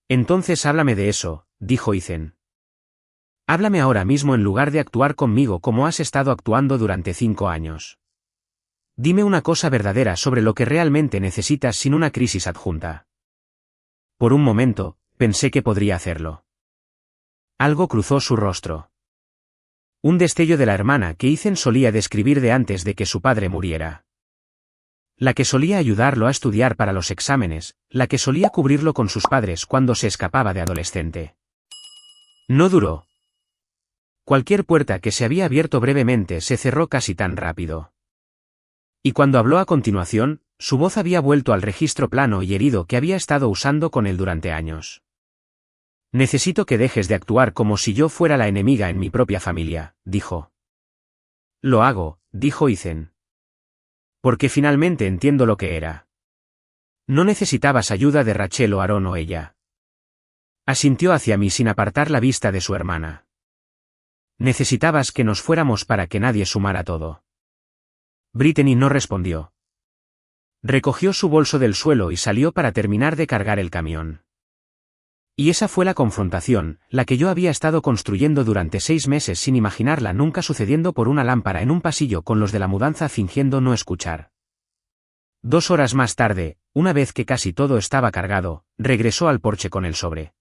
Entonces háblame de eso, dijo Ethan. Háblame ahora mismo en lugar de actuar conmigo como has estado actuando durante 5 años. Dime una cosa verdadera sobre lo que realmente necesitas sin una crisis adjunta. Por un momento, pensé que podría hacerlo. Algo cruzó su rostro. Un destello de la hermana que Ethan solía describir de antes de que su padre muriera. La que solía ayudarlo a estudiar para los exámenes, la que solía cubrirlo con sus padres cuando se escapaba de adolescente. No duró. Cualquier puerta que se había abierto brevemente se cerró casi tan rápido. Y cuando habló a continuación, su voz había vuelto al registro plano y herido que había estado usando con él durante años. Necesito que dejes de actuar como si yo fuera la enemiga en mi propia familia, dijo. Lo hago, dijo Ethan. Porque finalmente entiendo lo que era. No necesitabas ayuda de Rachel o Aaron o ella. Asintió hacia mí sin apartar la vista de su hermana. Necesitabas que nos fuéramos para que nadie sumara todo. Brittany no respondió. Recogió su bolso del suelo y salió para terminar de cargar el camión. Y esa fue la confrontación, la que yo había estado construyendo durante 6 meses sin imaginarla nunca sucediendo por una lámpara en un pasillo con los de la mudanza fingiendo no escuchar. 2 horas más tarde, una vez que casi todo estaba cargado, regresó al porche con el sobre.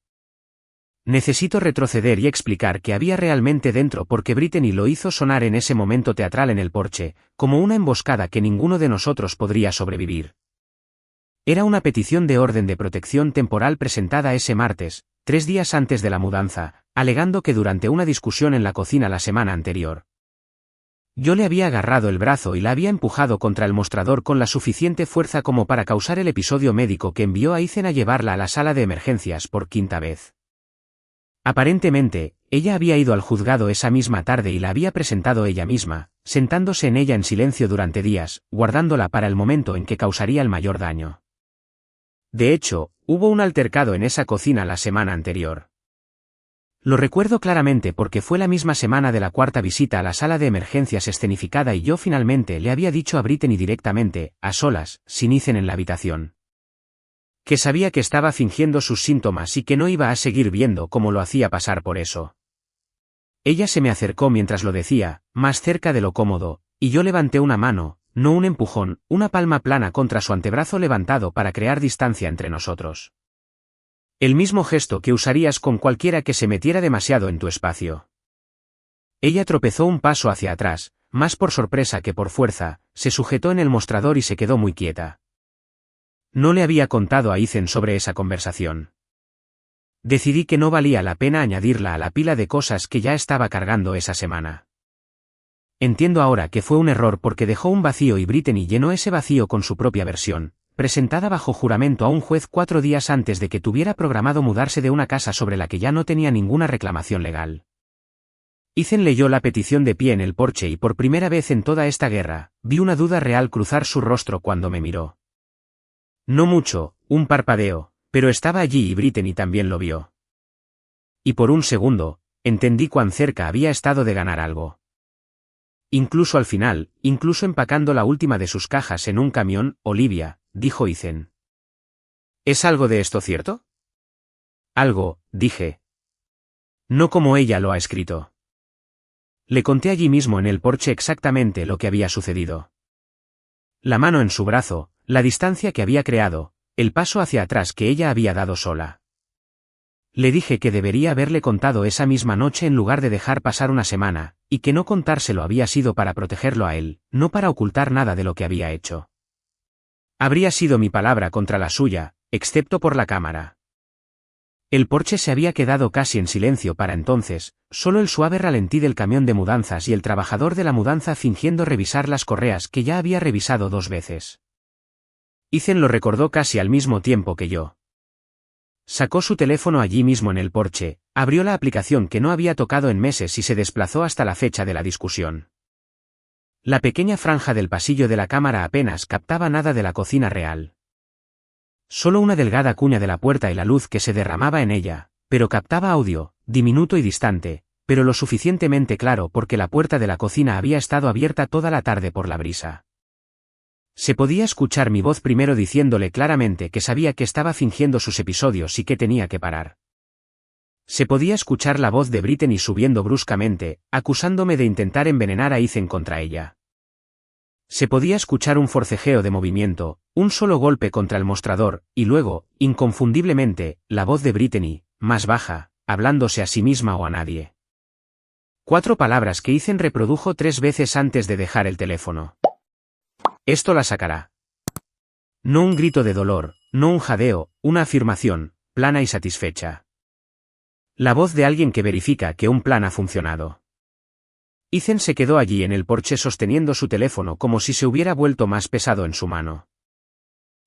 Necesito retroceder y explicar qué había realmente dentro porque Brittany lo hizo sonar en ese momento teatral en el porche, como una emboscada que ninguno de nosotros podría sobrevivir. Era una petición de orden de protección temporal presentada ese martes, 3 días antes de la mudanza, alegando que durante una discusión en la cocina la semana anterior. Yo le había agarrado el brazo y la había empujado contra el mostrador con la suficiente fuerza como para causar el episodio médico que envió a Ethan a llevarla a la sala de emergencias por 5ª vez. Aparentemente, ella había ido al juzgado esa misma tarde y la había presentado ella misma, sentándose en ella en silencio durante días, guardándola para el momento en que causaría el mayor daño. De hecho, hubo un altercado en esa cocina la semana anterior. Lo recuerdo claramente porque fue la misma semana de la 4ª visita a la sala de emergencias escenificada y yo finalmente le había dicho a Brittany directamente, a solas, sin Ethan en la habitación. Que sabía que estaba fingiendo sus síntomas y que no iba a seguir viendo cómo lo hacía pasar por eso. Ella se me acercó mientras lo decía, más cerca de lo cómodo, y yo levanté una mano, no un empujón, una palma plana contra su antebrazo levantado para crear distancia entre nosotros. El mismo gesto que usarías con cualquiera que se metiera demasiado en tu espacio. Ella tropezó un paso hacia atrás, más por sorpresa que por fuerza, se sujetó en el mostrador y se quedó muy quieta. No le había contado a Ethan sobre esa conversación. Decidí que no valía la pena añadirla a la pila de cosas que ya estaba cargando esa semana. Entiendo ahora que fue un error porque dejó un vacío y Brittany llenó ese vacío con su propia versión, presentada bajo juramento a un juez 4 días antes de que tuviera programado mudarse de una casa sobre la que ya no tenía ninguna reclamación legal. Ethan leyó la petición de pie en el porche y por primera vez en toda esta guerra, vi una duda real cruzar su rostro cuando me miró. No mucho, un parpadeo, pero estaba allí y Brittany también lo vio. Y por un segundo, entendí cuán cerca había estado de ganar algo. Incluso al final, incluso empacando la última de sus cajas en un camión, Olivia, dijo Ethan. ¿Es algo de esto cierto? Algo, dije. No como ella lo ha escrito. Le conté allí mismo en el porche exactamente lo que había sucedido. La mano en su brazo, la distancia que había creado, el paso hacia atrás que ella había dado sola. Le dije que debería haberle contado esa misma noche en lugar de dejar pasar una semana, y que no contárselo había sido para protegerlo a él, no para ocultar nada de lo que había hecho. Habría sido mi palabra contra la suya, excepto por la cámara. El porche se había quedado casi en silencio para entonces, solo el suave ralentí del camión de mudanzas y el trabajador de la mudanza fingiendo revisar las correas que ya había revisado 2 veces. Ethan lo recordó casi al mismo tiempo que yo. Sacó su teléfono allí mismo en el porche, abrió la aplicación que no había tocado en meses y se desplazó hasta la fecha de la discusión. La pequeña franja del pasillo de la cámara apenas captaba nada de la cocina real. Solo una delgada cuña de la puerta y la luz que se derramaba en ella, pero captaba audio, diminuto y distante, pero lo suficientemente claro porque la puerta de la cocina había estado abierta toda la tarde por la brisa. Se podía escuchar mi voz primero diciéndole claramente que sabía que estaba fingiendo sus episodios y que tenía que parar. Se podía escuchar la voz de Brittany subiendo bruscamente, acusándome de intentar envenenar a Ethan contra ella. Se podía escuchar un forcejeo de movimiento, un solo golpe contra el mostrador, y luego, inconfundiblemente, la voz de Brittany, más baja, hablándose a sí misma o a nadie. 4 palabras que Ethan reprodujo 3 veces antes de dejar el teléfono. Esto la sacará. No un grito de dolor, no un jadeo, una afirmación, plana y satisfecha. La voz de alguien que verifica que un plan ha funcionado. Ethan se quedó allí en el porche sosteniendo su teléfono como si se hubiera vuelto más pesado en su mano.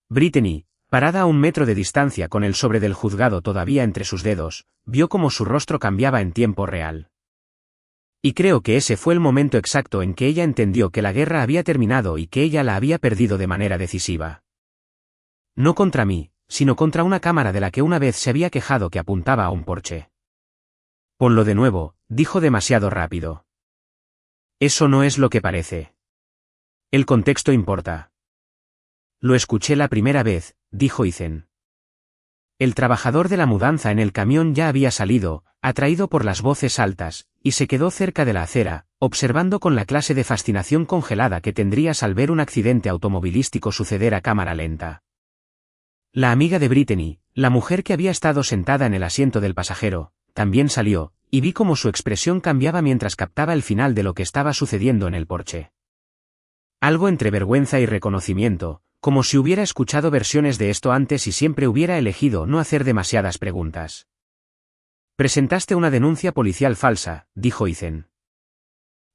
Brittany, parada a 1 metro de distancia con el sobre del juzgado todavía entre sus dedos, vio cómo su rostro cambiaba en tiempo real. Y creo que ese fue el momento exacto en que ella entendió que la guerra había terminado y que ella la había perdido de manera decisiva. No contra mí, sino contra una cámara de la que una vez se había quejado que apuntaba a un porche. Ponlo de nuevo, dijo demasiado rápido. Eso no es lo que parece. El contexto importa. Lo escuché la primera vez, dijo Ethan. El trabajador de la mudanza en el camión ya había salido, atraído por las voces altas, y se quedó cerca de la acera, observando con la clase de fascinación congelada que tendrías al ver un accidente automovilístico suceder a cámara lenta. La amiga de Brittany, la mujer que había estado sentada en el asiento del pasajero, también salió, y vi cómo su expresión cambiaba mientras captaba el final de lo que estaba sucediendo en el porche. Algo entre vergüenza y reconocimiento, como si hubiera escuchado versiones de esto antes y siempre hubiera elegido no hacer demasiadas preguntas. Presentaste una denuncia policial falsa, dijo Ethan.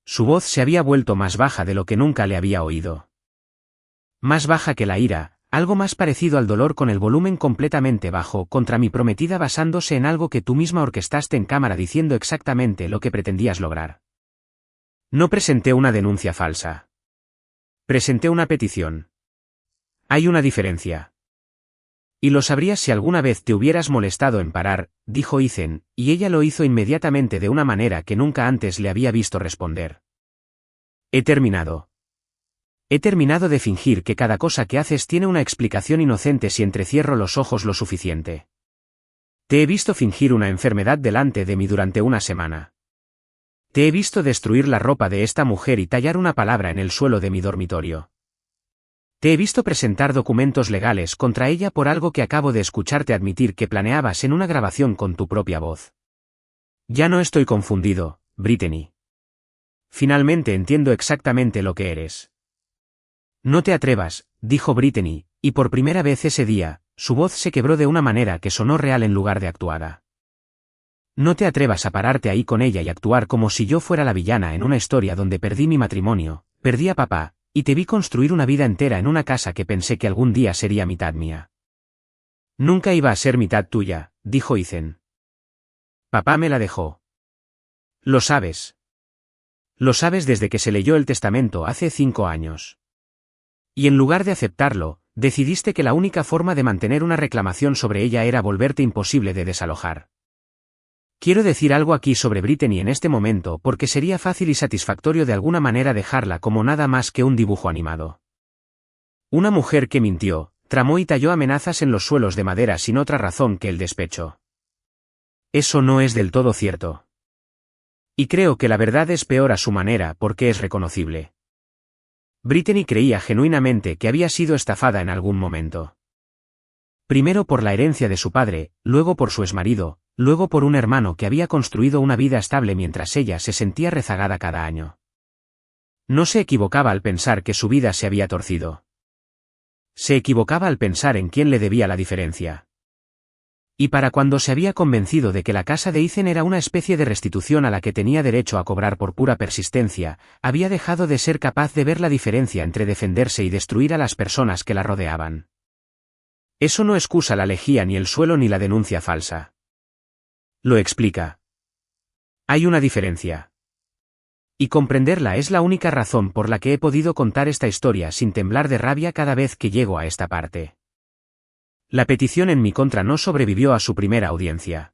Su voz se había vuelto más baja de lo que nunca le había oído. Más baja que la ira, algo más parecido al dolor con el volumen completamente bajo contra mi prometida basándose en algo que tú misma orquestaste en cámara diciendo exactamente lo que pretendías lograr. No presenté una denuncia falsa. Presenté una petición. Hay una diferencia. Y lo sabrías si alguna vez te hubieras molestado en parar, dijo Ethan, y ella lo hizo inmediatamente de una manera que nunca antes le había visto responder. He terminado. He terminado de fingir que cada cosa que haces tiene una explicación inocente si entrecierro los ojos lo suficiente. Te he visto fingir una enfermedad delante de mí durante una semana. Te he visto destruir la ropa de esta mujer y tallar una palabra en el suelo de mi dormitorio. Te he visto presentar documentos legales contra ella por algo que acabo de escucharte admitir que planeabas en una grabación con tu propia voz. Ya no estoy confundido, Brittany. Finalmente entiendo exactamente lo que eres. No te atrevas, dijo Brittany, y por primera vez ese día, su voz se quebró de una manera que sonó real en lugar de actuada. No te atrevas a pararte ahí con ella y actuar como si yo fuera la villana en una historia donde perdí mi matrimonio, perdí a papá, y te vi construir una vida entera en una casa que pensé que algún día sería mitad mía. Nunca iba a ser mitad tuya, dijo Ethan. Papá me la dejó. Lo sabes. Lo sabes desde que se leyó el testamento hace 5 años. Y en lugar de aceptarlo, decidiste que la única forma de mantener una reclamación sobre ella era volverte imposible de desalojar. Quiero decir algo aquí sobre Brittany en este momento porque sería fácil y satisfactorio de alguna manera dejarla como nada más que un dibujo animado. Una mujer que mintió, tramó y talló amenazas en los suelos de madera sin otra razón que el despecho. Eso no es del todo cierto. Y creo que la verdad es peor a su manera porque es reconocible. Brittany creía genuinamente que había sido estafada en algún momento. Primero por la herencia de su padre, luego por su exmarido, luego por un hermano que había construido una vida estable mientras ella se sentía rezagada cada año. No se equivocaba al pensar que su vida se había torcido. Se equivocaba al pensar en quién le debía la diferencia. Y para cuando se había convencido de que la casa de Ethan era una especie de restitución a la que tenía derecho a cobrar por pura persistencia, había dejado de ser capaz de ver la diferencia entre defenderse y destruir a las personas que la rodeaban. Eso no excusa la lejía ni el suelo ni la denuncia falsa. Lo explica. Hay una diferencia. Y comprenderla es la única razón por la que he podido contar esta historia sin temblar de rabia cada vez que llego a esta parte. La petición en mi contra no sobrevivió a su primera audiencia.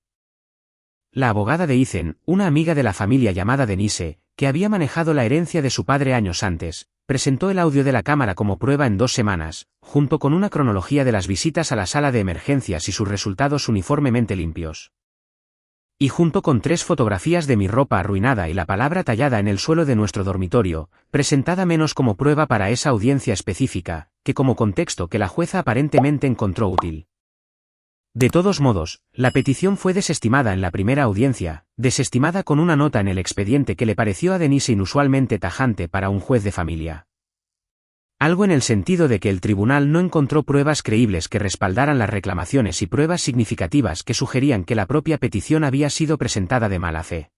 La abogada de Ethan, una amiga de la familia llamada Denise, que había manejado la herencia de su padre años antes, presentó el audio de la cámara como prueba en 2 semanas, junto con una cronología de las visitas a la sala de emergencias y sus resultados uniformemente limpios. Y junto con 3 fotografías de mi ropa arruinada y la palabra tallada en el suelo de nuestro dormitorio, presentada menos como prueba para esa audiencia específica, que como contexto que la jueza aparentemente encontró útil. De todos modos, la petición fue desestimada en la primera audiencia, desestimada con una nota en el expediente que le pareció a Denise inusualmente tajante para un juez de familia. Algo en el sentido de que el tribunal no encontró pruebas creíbles que respaldaran las reclamaciones y pruebas significativas que sugerían que la propia petición había sido presentada de mala fe.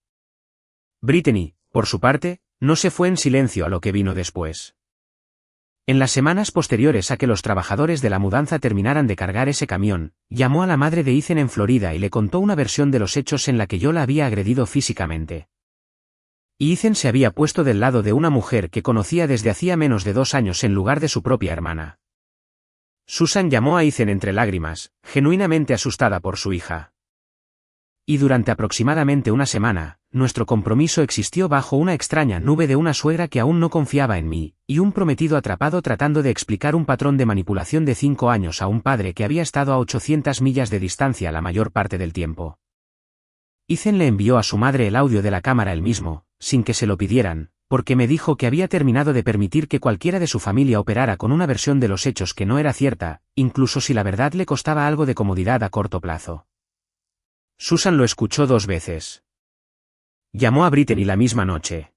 Brittany, por su parte, no se fue en silencio a lo que vino después. En las semanas posteriores a que los trabajadores de la mudanza terminaran de cargar ese camión, llamó a la madre de Ethan en Florida y le contó una versión de los hechos en la que yo la había agredido físicamente. Ethan se había puesto del lado de una mujer que conocía desde hacía menos de 2 años en lugar de su propia hermana. Susan llamó a Ethan entre lágrimas, genuinamente asustada por su hija. Y durante aproximadamente una semana, nuestro compromiso existió bajo una extraña nube de una suegra que aún no confiaba en mí, y un prometido atrapado tratando de explicar un patrón de manipulación de 5 años a un padre que había estado a 800 millas de distancia la mayor parte del tiempo. Ethan le envió a su madre el audio de la cámara él mismo, sin que se lo pidieran, porque me dijo que había terminado de permitir que cualquiera de su familia operara con una versión de los hechos que no era cierta, incluso si la verdad le costaba algo de comodidad a corto plazo. Susan lo escuchó 2 veces. Llamó a Brittany la misma noche.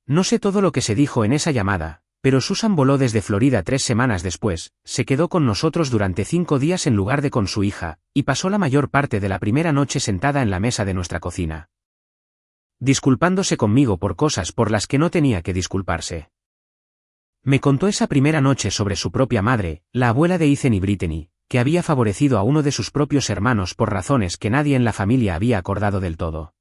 No sé todo lo que se dijo en esa llamada, pero Susan voló desde Florida 3 semanas después, se quedó con nosotros durante 5 días en lugar de con su hija, y pasó la mayor parte de la primera noche sentada en la mesa de nuestra cocina, disculpándose conmigo por cosas por las que no tenía que disculparse. Me contó esa primera noche sobre su propia madre, la abuela de Ethan y Brittany, que había favorecido a uno de sus propios hermanos por razones que nadie en la familia había acordado del todo.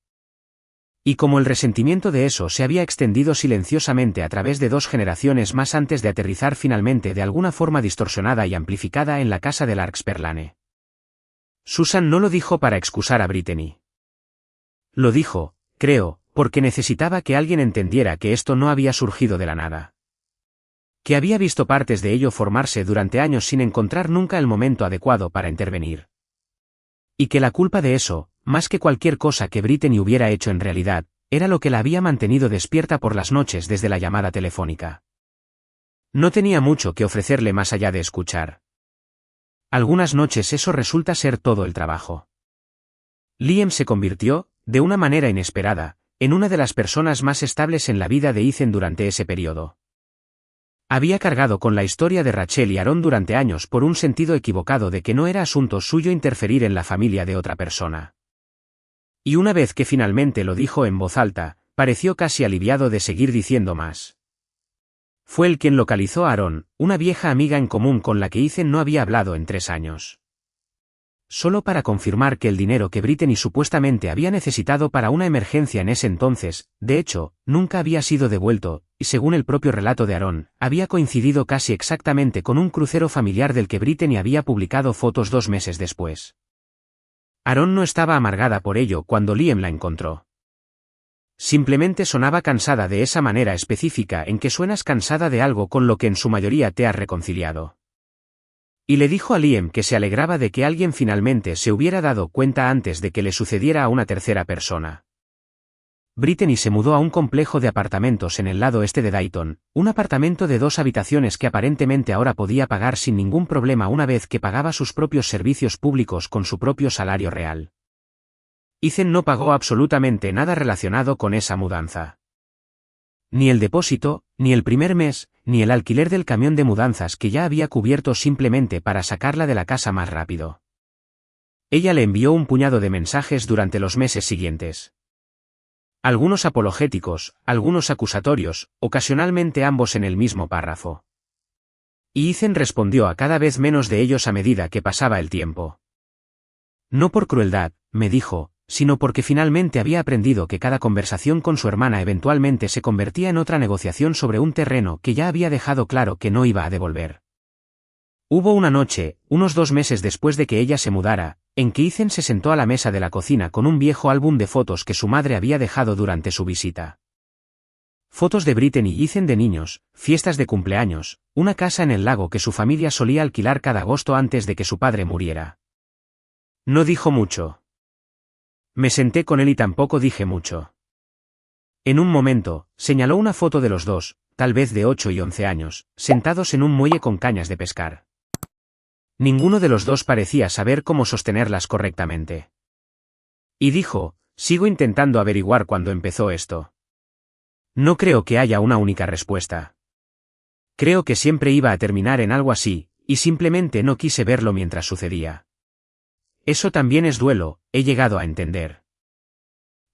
Y como el resentimiento de eso se había extendido silenciosamente a través de 2 generaciones más antes de aterrizar finalmente de alguna forma distorsionada y amplificada en la casa de Larkspur. Susan no lo dijo para excusar a Brittany. Lo dijo, creo, porque necesitaba que alguien entendiera que esto no había surgido de la nada. Que había visto partes de ello formarse durante años sin encontrar nunca el momento adecuado para intervenir. Y que la culpa de eso, más que cualquier cosa que Brittany hubiera hecho en realidad, era lo que la había mantenido despierta por las noches desde la llamada telefónica. No tenía mucho que ofrecerle más allá de escuchar. Algunas noches eso resulta ser todo el trabajo. Liam se convirtió, de una manera inesperada, en una de las personas más estables en la vida de Ethan durante ese periodo. Había cargado con la historia de Rachel y Aaron durante años por un sentido equivocado de que no era asunto suyo interferir en la familia de otra persona. Y una vez que finalmente lo dijo en voz alta, pareció casi aliviado de seguir diciendo más. Fue él quien localizó a Aaron, una vieja amiga en común con la que Ethan no había hablado en 3 años. Solo para confirmar que el dinero que Brittany supuestamente había necesitado para una emergencia en ese entonces, de hecho, nunca había sido devuelto, y según el propio relato de Aaron, había coincidido casi exactamente con un crucero familiar del que Brittany había publicado fotos 2 meses después. Aaron no estaba amargada por ello cuando Liam la encontró. Simplemente sonaba cansada de esa manera específica en que suenas cansada de algo con lo que en su mayoría te has reconciliado. Y le dijo a Liam que se alegraba de que alguien finalmente se hubiera dado cuenta antes de que le sucediera a una tercera persona. Brittany se mudó a un complejo de apartamentos en el lado este de Dayton, un apartamento de 2 habitaciones que aparentemente ahora podía pagar sin ningún problema una vez que pagaba sus propios servicios públicos con su propio salario real. Ethan no pagó absolutamente nada relacionado con esa mudanza. Ni el depósito, ni el primer mes, ni el alquiler del camión de mudanzas que ya había cubierto simplemente para sacarla de la casa más rápido. Ella le envió un puñado de mensajes durante los meses siguientes. Algunos apologéticos, algunos acusatorios, ocasionalmente ambos en el mismo párrafo. Y Ethan respondió a cada vez menos de ellos a medida que pasaba el tiempo. No por crueldad, me dijo, sino porque finalmente había aprendido que cada conversación con su hermana eventualmente se convertía en otra negociación sobre un terreno que ya había dejado claro que no iba a devolver. Hubo una noche, unos 2 meses después de que ella se mudara, en que Ethan se sentó a la mesa de la cocina con un viejo álbum de fotos que su madre había dejado durante su visita. Fotos de Brittany y Ethan de niños, fiestas de cumpleaños, una casa en el lago que su familia solía alquilar cada agosto antes de que su padre muriera. No dijo mucho. Me senté con él y tampoco dije mucho. En un momento, señaló una foto de los dos, tal vez de 8 y 11 años, sentados en un muelle con cañas de pescar. Ninguno de los dos parecía saber cómo sostenerlas correctamente. Y dijo, sigo intentando averiguar cuándo empezó esto. No creo que haya una única respuesta. Creo que siempre iba a terminar en algo así, y simplemente no quise verlo mientras sucedía. Eso también es duelo, he llegado a entender.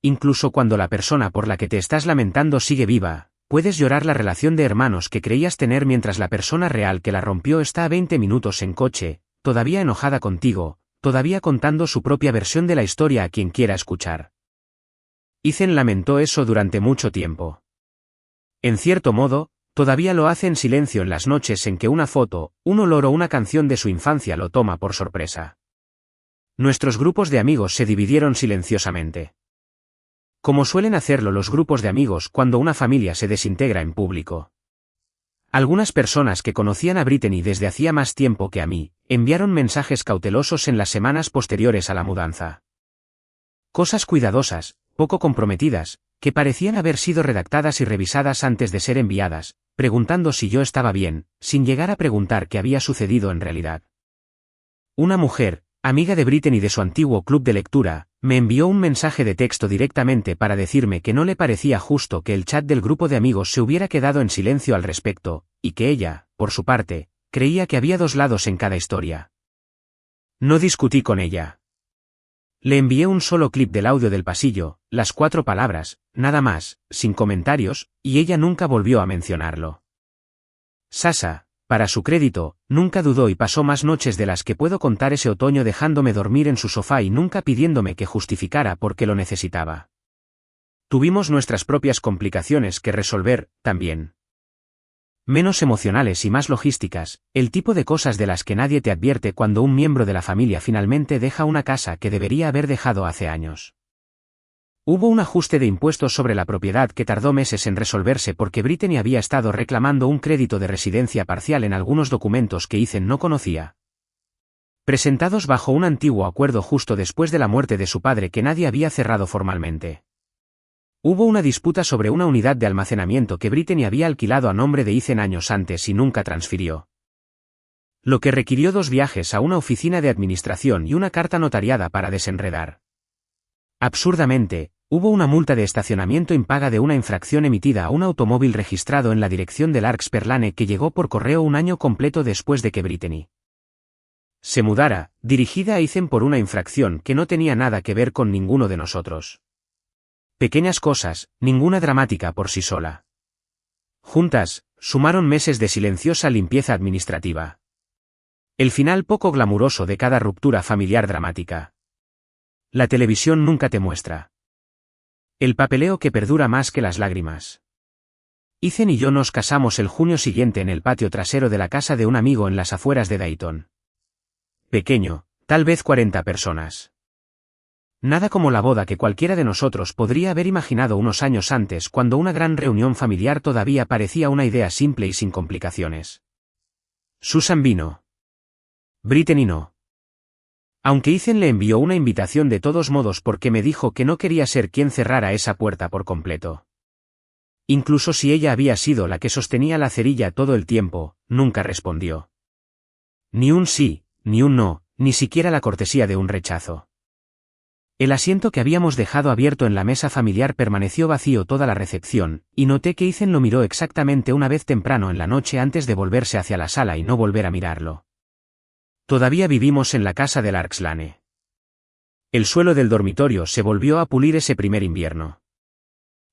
Incluso cuando la persona por la que te estás lamentando sigue viva, puedes llorar la relación de hermanos que creías tener mientras la persona real que la rompió está a 20 minutos en coche, todavía enojada contigo, todavía contando su propia versión de la historia a quien quiera escuchar. Ethan lamentó eso durante mucho tiempo. En cierto modo, todavía lo hace en silencio en las noches en que una foto, un olor o una canción de su infancia lo toma por sorpresa. Nuestros grupos de amigos se dividieron silenciosamente. Como suelen hacerlo los grupos de amigos cuando una familia se desintegra en público. Algunas personas que conocían a Brittany desde hacía más tiempo que a mí, enviaron mensajes cautelosos en las semanas posteriores a la mudanza. Cosas cuidadosas, poco comprometidas, que parecían haber sido redactadas y revisadas antes de ser enviadas, preguntando si yo estaba bien, sin llegar a preguntar qué había sucedido en realidad. Una mujer, amiga de Brittany de su antiguo club de lectura, me envió un mensaje de texto directamente para decirme que no le parecía justo que el chat del grupo de amigos se hubiera quedado en silencio al respecto, y que ella, por su parte, creía que había dos lados en cada historia. No discutí con ella. Le envié un solo clip del audio del pasillo, las 4 palabras, nada más, sin comentarios, y ella nunca volvió a mencionarlo. Sasha, para su crédito, nunca dudó y pasó más noches de las que puedo contar ese otoño dejándome dormir en su sofá y nunca pidiéndome que justificara por qué lo necesitaba. Tuvimos nuestras propias complicaciones que resolver, también. Menos emocionales y más logísticas, el tipo de cosas de las que nadie te advierte cuando un miembro de la familia finalmente deja una casa que debería haber dejado hace años. Hubo un ajuste de impuestos sobre la propiedad que tardó meses en resolverse porque Brittany había estado reclamando un crédito de residencia parcial en algunos documentos que Ethan no conocía. Presentados bajo un antiguo acuerdo justo después de la muerte de su padre que nadie había cerrado formalmente. Hubo una disputa sobre una unidad de almacenamiento que Brittany había alquilado a nombre de Ethan años antes y nunca transfirió. Lo que requirió 2 viajes a una oficina de administración y una carta notariada para desenredar. Absurdamente, hubo una multa de estacionamiento impaga de una infracción emitida a un automóvil registrado en la dirección del Larkspur que llegó por correo un año completo después de que Brittany se mudara, dirigida a Ethan por una infracción que no tenía nada que ver con ninguno de nosotros. Pequeñas cosas, ninguna dramática por sí sola. Juntas, sumaron meses de silenciosa limpieza administrativa. El final poco glamuroso de cada ruptura familiar dramática. La televisión nunca te muestra. El papeleo que perdura más que las lágrimas. Ethan y yo nos casamos el junio siguiente en el patio trasero de la casa de un amigo en las afueras de Dayton. Pequeño, tal vez 40 personas. Nada como la boda que cualquiera de nosotros podría haber imaginado unos años antes cuando una gran reunión familiar todavía parecía una idea simple y sin complicaciones. Susan vino. Brittany no. Aunque Ethan le envió una invitación de todos modos porque me dijo que no quería ser quien cerrara esa puerta por completo. Incluso si ella había sido la que sostenía la cerilla todo el tiempo, nunca respondió. Ni un sí, ni un no, ni siquiera la cortesía de un rechazo. El asiento que habíamos dejado abierto en la mesa familiar permaneció vacío toda la recepción, y noté que Ethan lo miró exactamente una vez temprano en la noche antes de volverse hacia la sala y no volver a mirarlo. Todavía vivimos en la casa de Larkslane. El suelo del dormitorio se volvió a pulir ese primer invierno.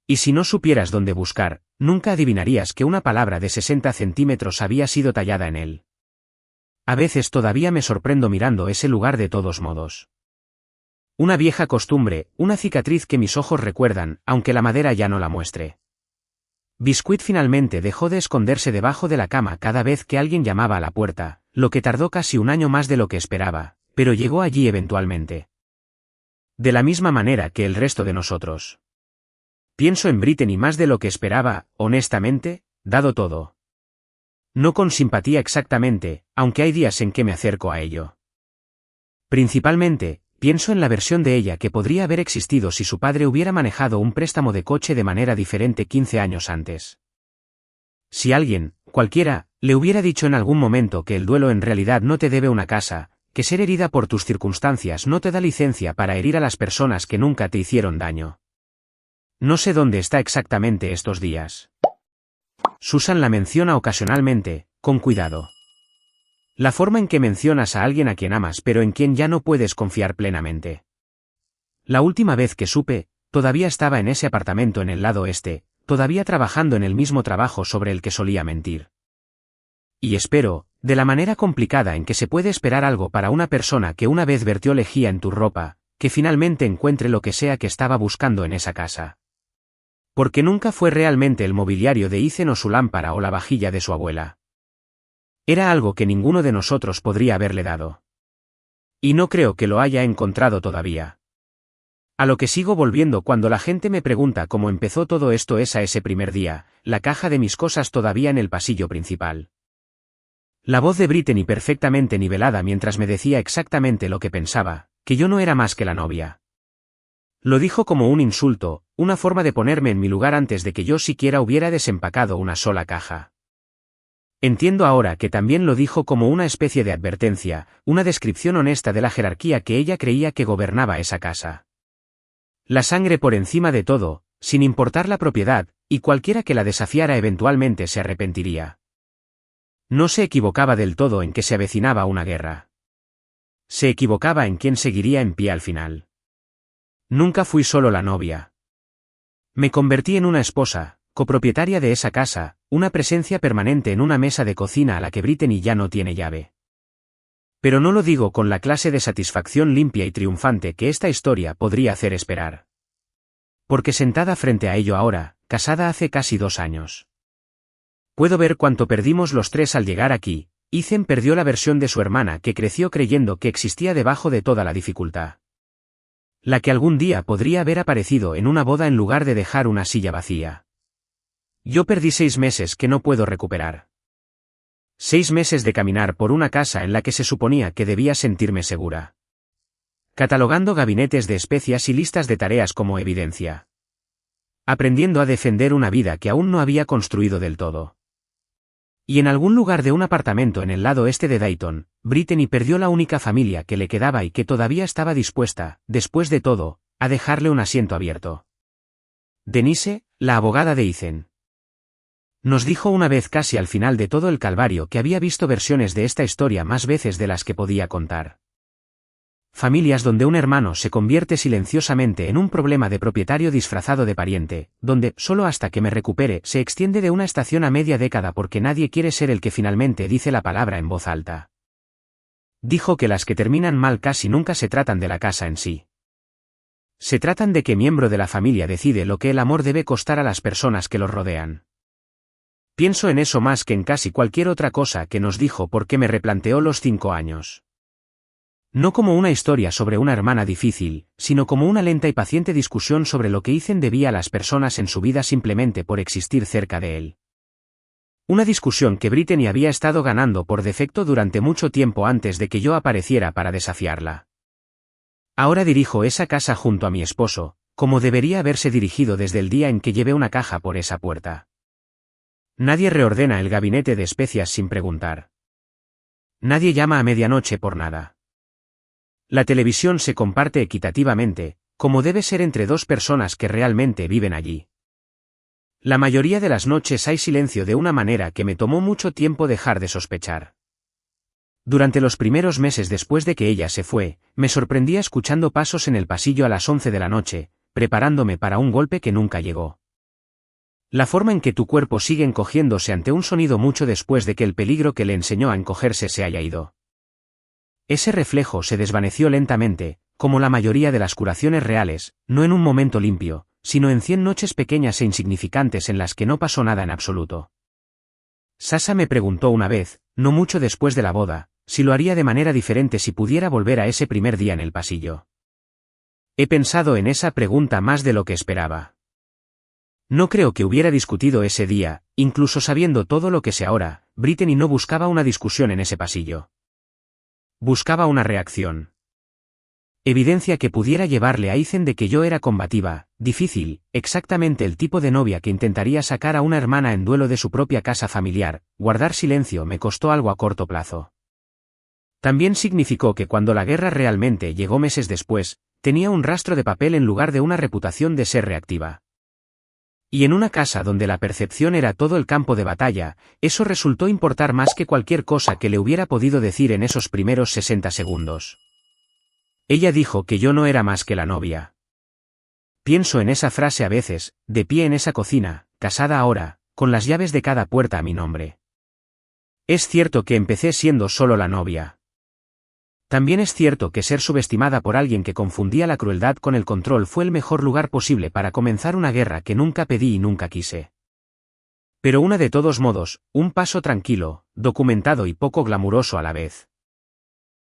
Y si no supieras dónde buscar, nunca adivinarías que una palabra de 60 centímetros había sido tallada en él. A veces todavía me sorprendo mirando ese lugar de todos modos. Una vieja costumbre, una cicatriz que mis ojos recuerdan, aunque la madera ya no la muestre. Biscuit finalmente dejó de esconderse debajo de la cama cada vez que alguien llamaba a la puerta, lo que tardó casi un año más de lo que esperaba, pero llegó allí eventualmente. De la misma manera que el resto de nosotros. Pienso en Brittany más de lo que esperaba, honestamente, dado todo. No con simpatía exactamente, aunque hay días en que me acerco a ello. Principalmente, Pienso en la versión de ella que podría haber existido si su padre hubiera manejado un préstamo de coche de manera diferente 15 años antes. Si alguien, cualquiera, le hubiera dicho en algún momento que el duelo en realidad no te debe una casa, que ser herida por tus circunstancias no te da licencia para herir a las personas que nunca te hicieron daño. No sé dónde está exactamente estos días. Susan la menciona ocasionalmente, con cuidado. La forma en que mencionas a alguien a quien amas pero en quien ya no puedes confiar plenamente. La última vez que supe, todavía estaba en ese apartamento en el lado este, todavía trabajando en el mismo trabajo sobre el que solía mentir. Y espero, de la manera complicada en que se puede esperar algo para una persona que una vez vertió lejía en tu ropa, que finalmente encuentre lo que sea que estaba buscando en esa casa. Porque nunca fue realmente el mobiliario de Ethan o su lámpara o la vajilla de su abuela. Era algo que ninguno de nosotros podría haberle dado. Y no creo que lo haya encontrado todavía. A lo que sigo volviendo cuando la gente me pregunta cómo empezó todo esto es a ese primer día, la caja de mis cosas todavía en el pasillo principal. La voz de Brittany perfectamente nivelada mientras me decía exactamente lo que pensaba, que yo no era más que la novia. Lo dijo como un insulto, una forma de ponerme en mi lugar antes de que yo siquiera hubiera desempacado una sola caja. Entiendo ahora que también lo dijo como una especie de advertencia, una descripción honesta de la jerarquía que ella creía que gobernaba esa casa. La sangre por encima de todo, sin importar la propiedad, y cualquiera que la desafiara eventualmente se arrepentiría. No se equivocaba del todo en que se avecinaba una guerra. Se equivocaba en quién seguiría en pie al final. Nunca fui solo la novia. Me convertí en una esposa, copropietaria de esa casa, una presencia permanente en una mesa de cocina a la que Brittany ya no tiene llave. Pero no lo digo con la clase de satisfacción limpia y triunfante que esta historia podría hacer esperar. Porque sentada frente a ello ahora, casada hace casi 2 años. Puedo ver cuánto perdimos los tres al llegar aquí. Ethan perdió la versión de su hermana que creció creyendo que existía debajo de toda la dificultad. La que algún día podría haber aparecido en una boda en lugar de dejar una silla vacía. Yo perdí 6 meses que no puedo recuperar. 6 meses de caminar por una casa en la que se suponía que debía sentirme segura. Catalogando gabinetes de especias y listas de tareas como evidencia. Aprendiendo a defender una vida que aún no había construido del todo. Y en algún lugar de un apartamento en el lado este de Dayton, Brittany perdió la única familia que le quedaba y que todavía estaba dispuesta, después de todo, a dejarle un asiento abierto. Denise, la abogada de Ethan. Nos dijo una vez casi al final de todo el calvario que había visto versiones de esta historia más veces de las que podía contar. Familias donde un hermano se convierte silenciosamente en un problema de propietario disfrazado de pariente, donde, solo hasta que me recupere, se extiende de una estación a media década porque nadie quiere ser el que finalmente dice la palabra en voz alta. Dijo que las que terminan mal casi nunca se tratan de la casa en sí. Se tratan de que miembro de la familia decide lo que el amor debe costar a las personas que los rodean. Pienso en eso más que en casi cualquier otra cosa que nos dijo porque me replanteó los 5 años. No como una historia sobre una hermana difícil, sino como una lenta y paciente discusión sobre lo que Ethan debía a las personas en su vida simplemente por existir cerca de él. Una discusión que Brittany había estado ganando por defecto durante mucho tiempo antes de que yo apareciera para desafiarla. Ahora dirijo esa casa junto a mi esposo, como debería haberse dirigido desde el día en que llevé una caja por esa puerta. Nadie reordena el gabinete de especias sin preguntar. Nadie llama a medianoche por nada. La televisión se comparte equitativamente, como debe ser entre 2 personas que realmente viven allí. La mayoría de las noches hay silencio de una manera que me tomó mucho tiempo dejar de sospechar. Durante los primeros meses después de que ella se fue, me sorprendía escuchando pasos en el pasillo a las 11 de la noche, preparándome para un golpe que nunca llegó. La forma en que tu cuerpo sigue encogiéndose ante un sonido mucho después de que el peligro que le enseñó a encogerse se haya ido. Ese reflejo se desvaneció lentamente, como la mayoría de las curaciones reales, no en un momento limpio, sino en 100 noches pequeñas e insignificantes en las que no pasó nada en absoluto. Sasha me preguntó una vez, no mucho después de la boda, si lo haría de manera diferente si pudiera volver a ese primer día en el pasillo. He pensado en esa pregunta más de lo que esperaba. No creo que hubiera discutido ese día, incluso sabiendo todo lo que sé ahora. Brittany no buscaba una discusión en ese pasillo. Buscaba una reacción. Evidencia que pudiera llevarle a Ethan de que yo era combativa, difícil, exactamente el tipo de novia que intentaría sacar a una hermana en duelo de su propia casa familiar. Guardar silencio me costó algo a corto plazo. También significó que cuando la guerra realmente llegó meses después, tenía un rastro de papel en lugar de una reputación de ser reactiva. Y en una casa donde la percepción era todo el campo de batalla, eso resultó importar más que cualquier cosa que le hubiera podido decir en esos primeros 60 segundos. Ella dijo que yo no era más que la novia. Pienso en esa frase a veces, de pie en esa cocina, casada ahora, con las llaves de cada puerta a mi nombre. Es cierto que empecé siendo solo la novia. También es cierto que ser subestimada por alguien que confundía la crueldad con el control fue el mejor lugar posible para comenzar una guerra que nunca pedí y nunca quise. Pero de todos modos, un paso tranquilo, documentado y poco glamuroso a la vez.